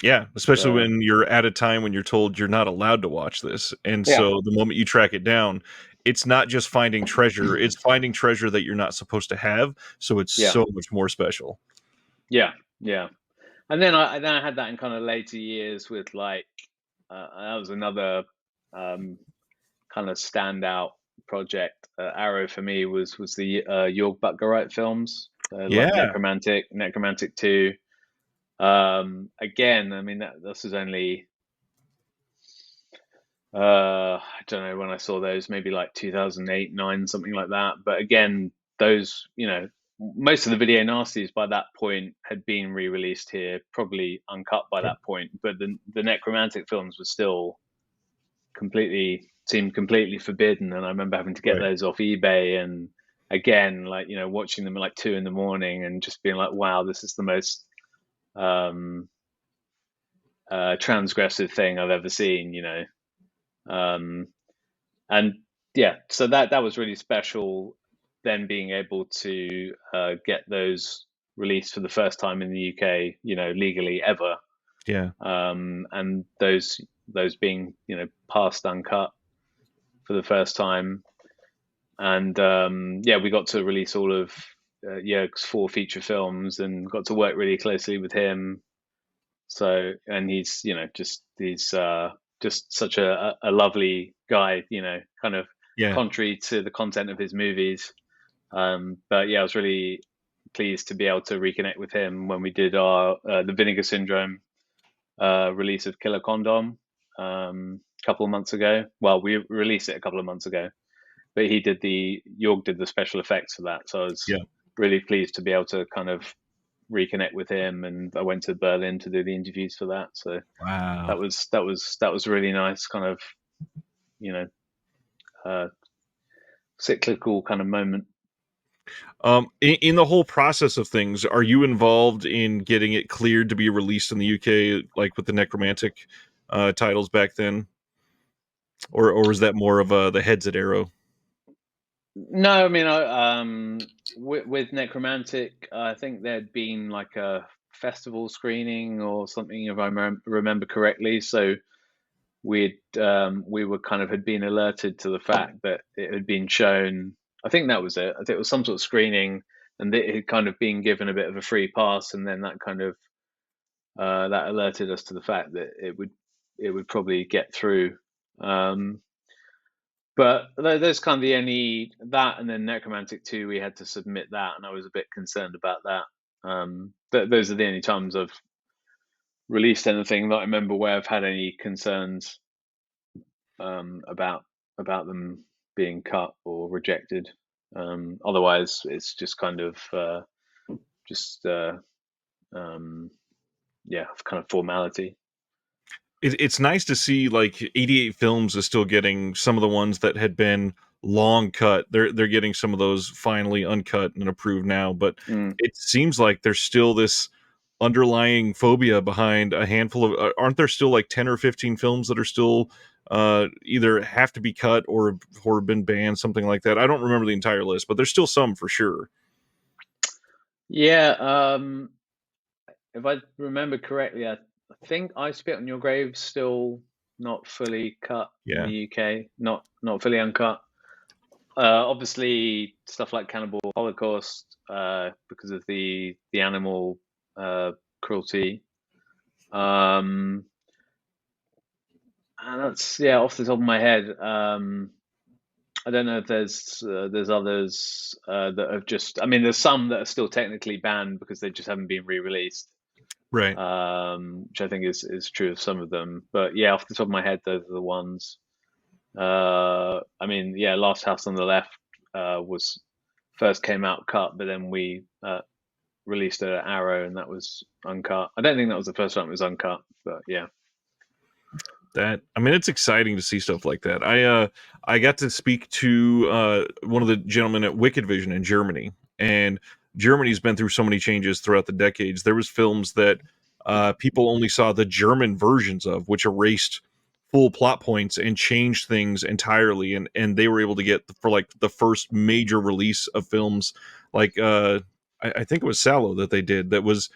Yeah, especially So when you're at a time when you're told you're not allowed to watch this. And yeah, so the moment you track it down, it's not just finding treasure, it's finding treasure that you're not supposed to have. So it's yeah, so much more special. yeah, yeah. And then I had that in kind of later years with like that was another um, kind of standout project. Arrow for me was the York Butgerite films, like Yeah. Necromantic 2. Again, I mean this was only I don't know when I saw those, maybe like 2008, 9, something like that. But again, those, most of the video nasties by that point had been re-released here, probably uncut by Yep. that point. But the necromantic films were still completely seemed completely forbidden, and I remember having to get Right. those off eBay. And again, like watching them at like 2 in the morning and just being like, wow, this is the most um, transgressive thing I've ever seen. Um, and yeah, so that was really special. Then being able to get those released for the first time in the UK, legally ever, Yeah. and those being passed uncut for the first time. And yeah, we got to release all of Jörg's 4 feature films and got to work really closely with him. So, and he's just such a lovely guy, kind of Yeah. contrary to the content of his movies. But yeah, I was really pleased to be able to reconnect with him when we did our the Vinegar Syndrome release of Killer Condom a couple of months ago. Well, we released it a couple of months ago, but Jorg did the special effects for that. So I was Yeah. really pleased to be able to kind of reconnect with him, and I went to Berlin to do the interviews for that. So Wow. that was really nice, kind of you know uh, cyclical kind of moment. In the whole process of things, are you involved in getting it cleared to be released in the UK, like with the necromantic titles back then, or was that more of the heads at Arrow? No, I mean, with Necromantic, I think there'd been like a festival screening or something, if I remember correctly. So we were kind of had been alerted to the fact that it had been shown. I think that was it. I think it was some sort of screening, and it had kind of been given a bit of a free pass, and then that kind of that alerted us to the fact that it would probably get through. Um, but there's kind of the only that, and then Necromantic 2, we had to submit that, and I was a bit concerned about that. But those are the only times I've released anything that I remember where I've had any concerns about them being cut or rejected. Otherwise, it's just kind of just um, yeah, kind of formality. It's nice to see like 88 Films is still getting some of the ones that had been long cut. They're getting some of those finally uncut and approved now, but Mm. it seems like there's still this underlying phobia behind a handful of aren't there still like 10 or 15 films that are still either have to be cut or been banned, something like that. I don't remember the entire list, but there's still some for sure. Yeah, if I remember correctly, I think I Spit on Your Grave still not fully cut in the Yeah. UK, not fully uncut. Obviously, stuff like Cannibal Holocaust, because of the animal cruelty. Um, and that's yeah, off the top of my head. I don't know if there's others that have just. I mean, there's some that are still technically banned because they just haven't been re-released, Right. which I think is true of some of them. But yeah, off the top of my head, those are the ones. I mean, yeah, Last House on the Left was first came out cut, but then we released an Arrow, and that was uncut. I don't think that was the first time it was uncut, but yeah. That, I mean, it's exciting to see stuff like that. I got to speak to one of the gentlemen at Wicked Vision in Germany, and Germany's been through so many changes throughout the decades. There was films that people only saw the German versions of, which erased full plot points and changed things entirely, and they were able to get for like the first major release of films, like I think it was Sallow that they did, that was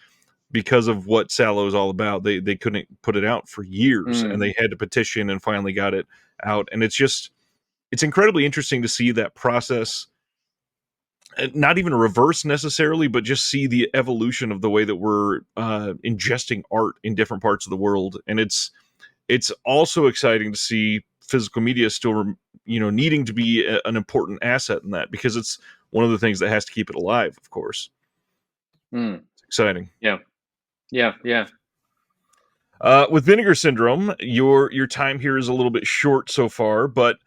because of what Sallow is all about. They couldn't put it out for years, and Mm, they had to petition and finally got it out. And it's incredibly interesting to see that process. Not even a reverse necessarily, but just see the evolution of the way that we're ingesting art in different parts of the world. And it's also exciting to see physical media still, needing to be an important asset in that, because it's one of the things that has to keep it alive. Of course, mm, it's exciting. yeah, yeah, yeah. With Vinegar Syndrome, your time here is a little bit short so far, but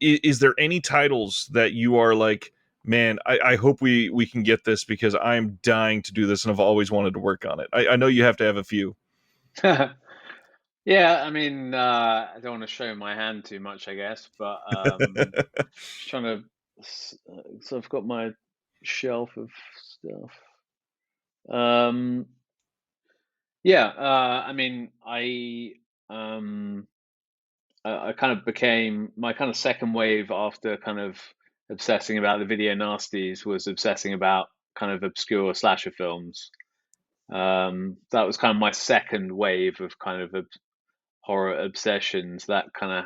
is there any titles that you are like, man, I hope we can get this, because I'm dying to do this and I've always wanted to work on it. I know you have to have a few. Yeah, I mean, I don't want to show my hand too much, I guess, but just trying to. So I've got my shelf of stuff. Um, yeah, I mean, um, I kind of became my kind of second wave after kind of obsessing about the video nasties was obsessing about kind of obscure slasher films. That was kind of my second wave of kind of horror obsessions that kind of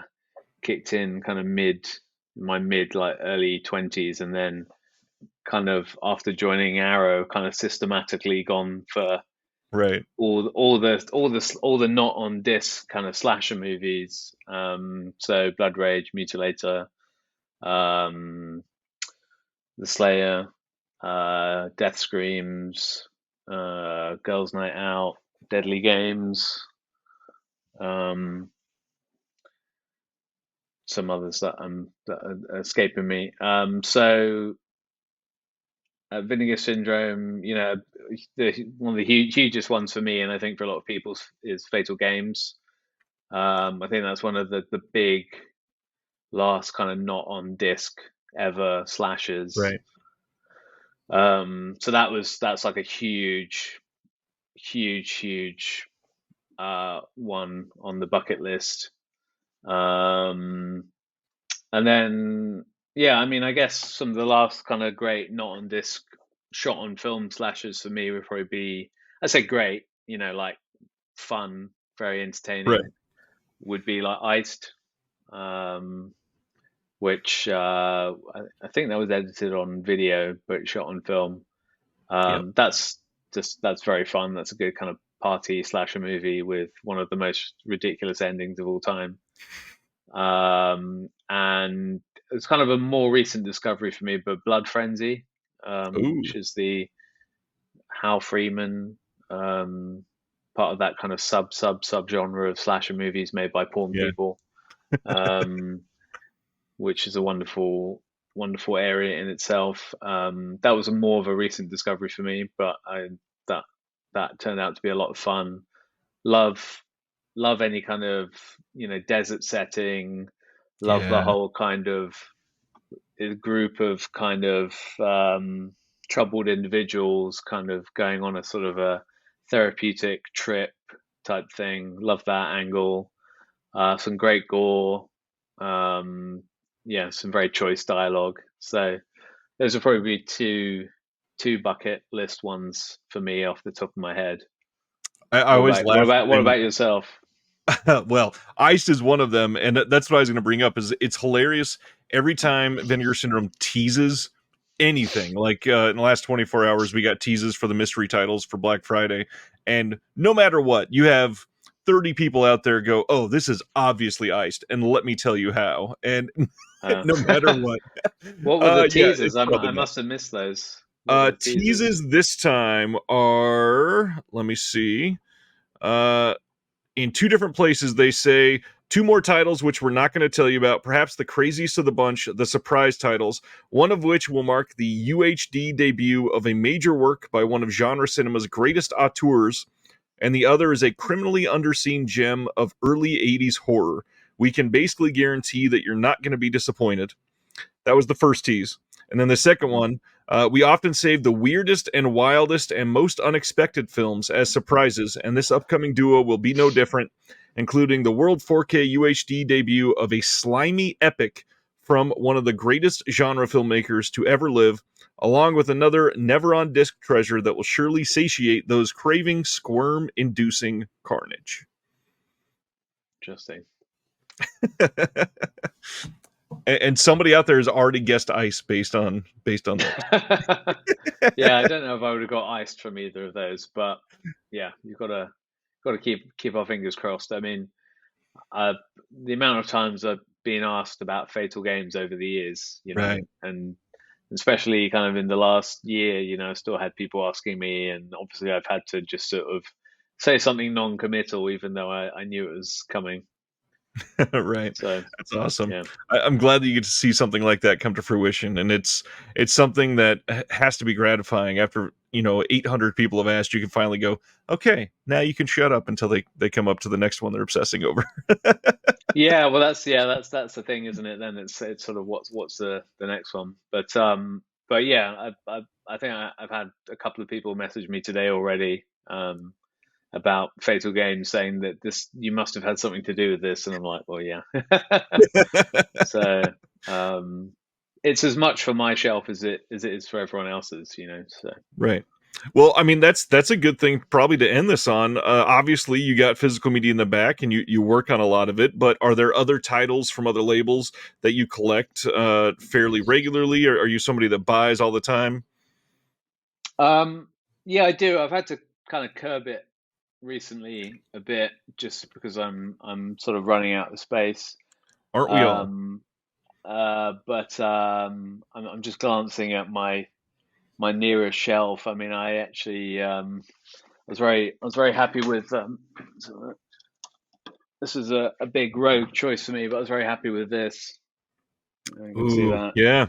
kicked in kind of mid like early 20s, and then kind of after joining Arrow kind of systematically gone for Right. all the not on disc kind of slasher movies. So Blood Rage, Mutilator, um, The Slayer, Death Screams, Girls Night Out, Deadly Games, um, some others that are escaping me. So Vinegar Syndrome, one of the hugest ones for me, and I think for a lot of people, is Fatal Games. I think that's one of the big last kind of not on disc ever slashes. Right. So that's like a huge one on the bucket list. Um, and then yeah, I mean, I guess some of the last kind of great not on disc shot on film slashers for me would probably be, I say great, like fun, very Right. entertaining, would be like Iced. Um, which I think that was edited on video but shot on film. Yep. That's very fun. That's a good kind of party slasher movie with one of the most ridiculous endings of all time. And it's kind of a more recent discovery for me, but Blood Frenzy, Ooh. which is the Hal Freeman um, part of that kind of sub genre of slasher movies made by porn Yeah. people. Um, which is a wonderful area in itself. That was a more of a recent discovery for me, but that that turned out to be a lot of fun. Love love any kind of desert setting. Love the Yeah. whole kind of group of kind of troubled individuals kind of going on a sort of a therapeutic trip type thing. Love that angle. Some great gore. Um, yeah, some very choice dialogue. So those are probably two bucket list ones for me off the top of my head. I What always about what laugh about what when about yourself? well, Iced is one of them, and that's what I was going to bring up. Is it's hilarious every time Vinegar Syndrome teases anything, like in the last 24 hours, we got teases for the mystery titles for Black Friday. And no matter what, you have 30 people out there go, oh, this is obviously iced. And let me tell you how. And Uh, no matter what, what were the yeah, teasers? it's I probably not. must have missed those. What were the teasers? Teases this time are, let me see. Uh, in two different places, they say two more titles which we're not going to tell you about, perhaps the craziest of the bunch, the surprise titles, one of which will mark the UHD debut of a major work by one of genre cinema's greatest auteurs, and the other is a criminally underseen gem of early 80s horror. We can basically guarantee that you're not going to be disappointed. That was the first tease. And then the second Mhm. one, we often save the weirdest and wildest and most unexpected films as surprises, and this upcoming duo will be no different, including the World 4K UHD debut of a slimy epic from one of the greatest genre filmmakers to ever live, along with another never on disc treasure that will surely satiate those craving squirm inducing carnage. Interesting. And somebody out there has already guessed ice based on those. Yeah, I don't know if I would have got iced from either of those, but yeah, you've got to keep our fingers crossed. I mean, uh, the amount of times I've been asked about Fatal Games over the years, Right. and especially kind of in the last year, I still had people asking me, and obviously I've had to just sort of say something non-committal, even though I knew it was coming. Right. So That's awesome. yeah. I'm glad that you get to see something like that come to fruition, and it's something that has to be gratifying. After 800 people have asked, you can finally go, okay, now you can shut up until they come up to the next one they're obsessing over. Yeah, well, that's the thing, isn't it? Then it's sort of what's the next one, but yeah, I think I've had a couple of people message me today already, about Fatal Games, saying that this you must have had something to do with this, and I'm like, well, yeah. So um, it's as much for my shelf as it is for everyone else's. So Right. Well, I mean that's a good thing probably to end this on. Obviously, you got physical media in the back, and you work on a lot of it. But are there other titles from other labels that you collect fairly regularly, or are you somebody that buys all the time? yeah, I do. I've had to kind of curb it recently a bit, just because I'm sort of running out of space. Aren't we all? Um, but I'm just glancing at my nearest shelf. I mean, I actually I was very happy with this is a big rogue choice for me, but I was very happy with this. You can see Ooh, that. yeah.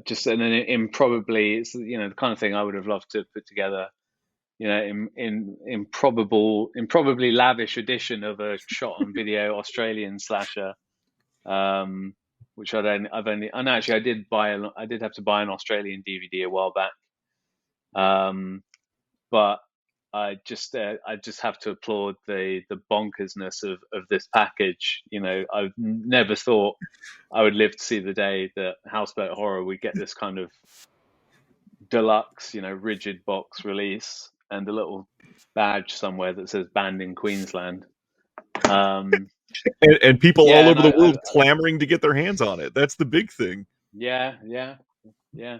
Just and then improbably, it's the kind of thing I would have loved to put together. In improbably lavish edition of a shot on video Australian slasher, um, which I've only, and actually I did have to buy an Australian DVD a while back, um, but I just have to applaud the bonkersness of this package. I've never thought I would live to see the day that Houseboat Horror would get this kind of deluxe, rigid box release and a little badge somewhere that says banned in Queensland. Um, And people all yeah, and over the world clamoring to get their hands on it. That's the big thing. yeah, yeah, yeah.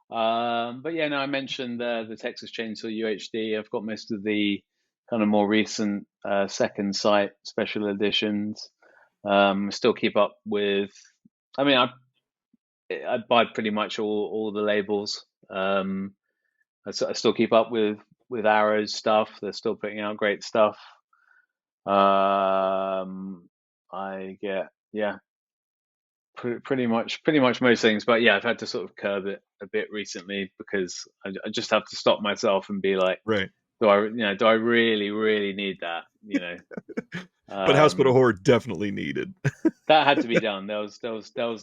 But yeah, no, I mentioned the Texas Chainsaw UHD. I've got most of the kind of more recent second sight special editions. Still keep up with. I mean, I buy pretty much all the labels. I still keep up with Arrow's stuff. They're still putting out great stuff. I get, yeah, pretty much most things. But yeah, I've had to sort of curb it a bit recently, because I just have to stop myself and be like, Right. do I really really need that? But House of Um, Horror definitely needed. that had to be done. There was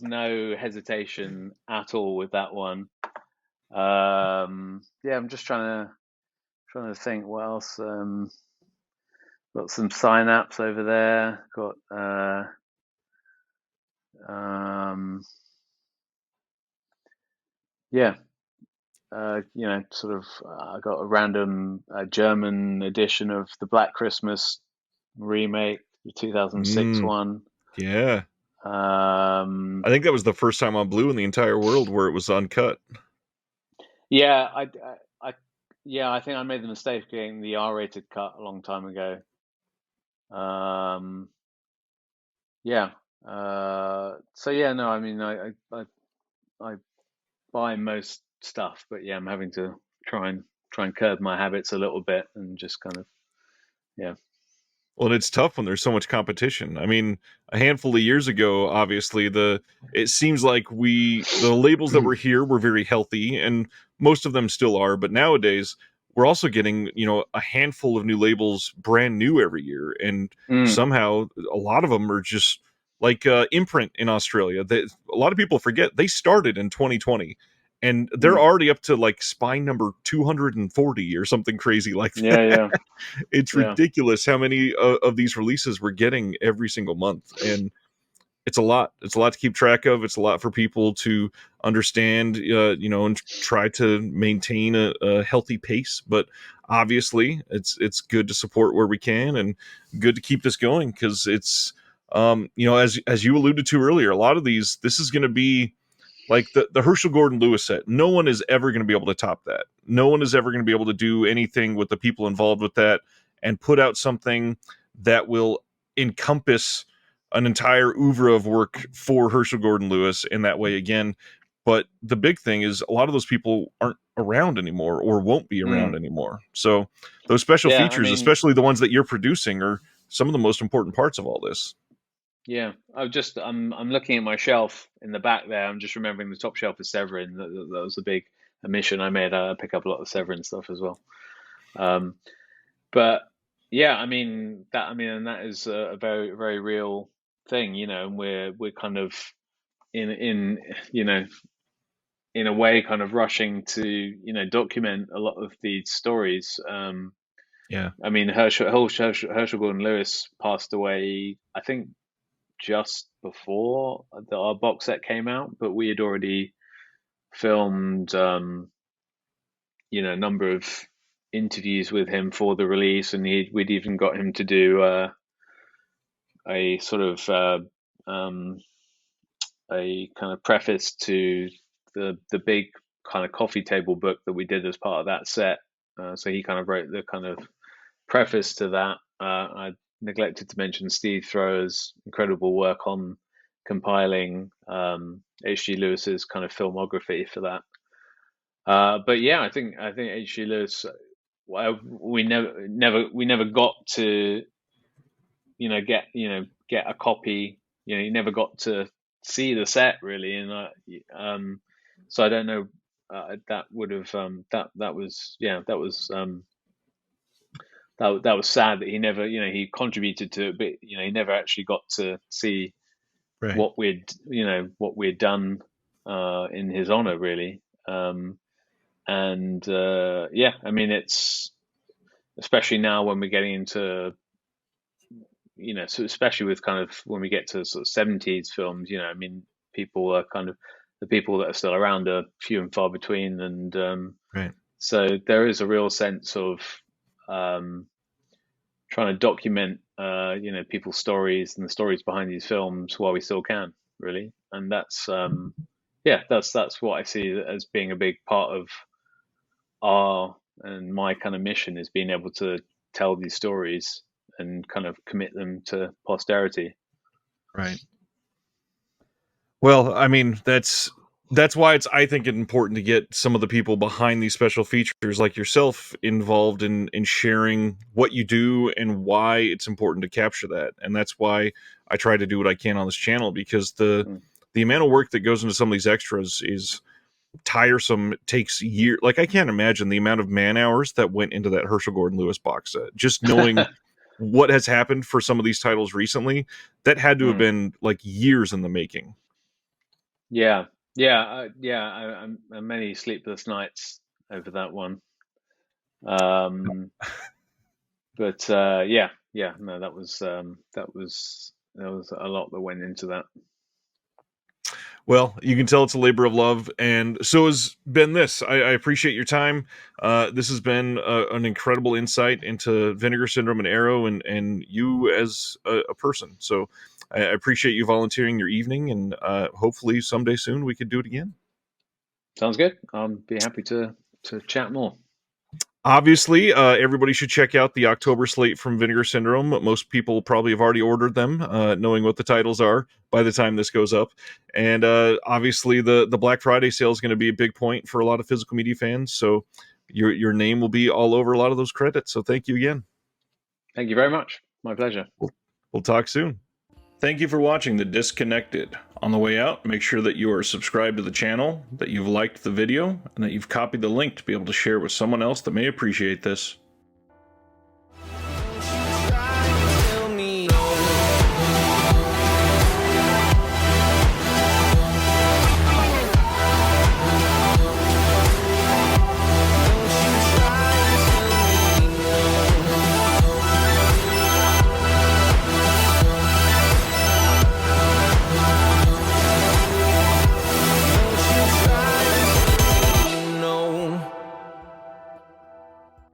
no hesitation at all with that one. Yeah, I'm just trying to think what else. Got some synapse over there. Got um, yeah, sort of. I got a random German edition of the Black Christmas remake, the 2006 Mm, one. yeah. Um, I think that was the first time on Blue in the entire world where it was uncut. yeah, I, yeah, I think I made the mistake of getting the R-rated cut a long time ago. Um, yeah. So yeah, no, I mean, I buy most stuff, but yeah, I'm having to try and curb my habits a little bit and just kind of yeah. Well, and it's tough when there's so much competition. I mean, a handful of years ago, obviously, it seems like the labels that were here were very healthy, and most of them still are. But nowadays, we're also getting a handful of new labels, brand new every year, and Mm, somehow a lot of them are just like Imprint in Australia. A lot of people forget they started in 2020, and they're mm. already up to like spine number 240 or something crazy like Yeah, that. yeah, It's yeah. ridiculous how many of these releases we're getting every single month, and it's a lot. It's a lot to keep track of. It's a lot for people to understand, and try to maintain a healthy pace. But obviously, it's good to support where we can, and good to keep this going because it's, as you alluded to earlier, a lot of these, this is going to be like the Herschel Gordon Lewis set. No one is ever going to be able to top that. No one is ever going to be able to do anything with the people involved with that and put out something that will encompass an entire oeuvre of work for Herschel Gordon Lewis in that way again. But the big thing is a lot of those people aren't around anymore or won't be around Mm. anymore. So those special Yeah, I features, mean, especially the ones that you're producing, are some of the most important parts of all this. yeah. I'm looking at my shelf in the back there. I'm just remembering the top shelf is Severin. That was a big omission I made. I pick up a lot of Severin stuff as well. Um, but yeah, and that is a very very real thing, and we're kind of in in a way kind of rushing to document a lot of these stories. Yeah. I mean, Herschel Gordon Lewis passed away, I think, just before our box set came out, but we had already filmed, a number of interviews with him for the release, and we'd even got him to do a sort of um, a kind of preface to the big kind of coffee table book that we did as part of that set. So he kind of wrote the kind of preface to that. I neglected to mention Steve Thrower's incredible work on compiling H.G. Lewis's kind of filmography for that. But yeah, I think H.G. Lewis. Well, we never got to get a copy. You never got to see the set really, and so I don't know. That would have that was yeah that was sad that he never he contributed to it, but he never actually got to see Right. what we'd done in his honor really. And yeah, I mean it's especially now when we're getting into so especially with kind of when we get to sort of 70s films, I mean, people are kind of the people that are still around are few and far between, and Right. so there is a real sense of um, trying to document, people's stories and the stories behind these films while we still can, really, and that's yeah, that's what I see as being a big part of our and my kind of mission is being able to tell these stories and kind of commit them to posterity. Right. Well, I mean, that's why it's I think important to get some of the people behind these special features like yourself involved in sharing what you do and why it's important to capture that. And that's why I try to do what I can on this channel because Mm. the amount of work that goes into some of these extras is tiresome. It takes years. Like I can't imagine the amount of man hours that went into that Herschel Gordon Lewis box set. Just knowing what has happened for some of these titles recently, that had to have Mm. been like years in the making. Yeah, I'm many sleepless nights over that one. Um, but yeah, yeah, no, that was a lot that went into that. Well, you can tell it's a labor of love, and so has been this. I appreciate your time. This has been an incredible insight into Vinegar Syndrome and Arrow, and you as a person. So I appreciate you volunteering your evening, and hopefully someday soon we could do it again. Sounds good. I'll be happy to chat more. Obviously, everybody should check out the October slate from Vinegar Syndrome. Most people probably have already ordered them, knowing what the titles are by the time this goes up. And obviously, the Black Friday sale is going to be a big point for a lot of physical media fans. So your name will be all over a lot of those credits. So thank you again. Thank you very much. My pleasure. We'll talk soon. Thank you for watching The Disconnected. On the way out, make sure that you are subscribed to the channel, that you've liked the video, and that you've copied the link to be able to share with someone else that may appreciate this.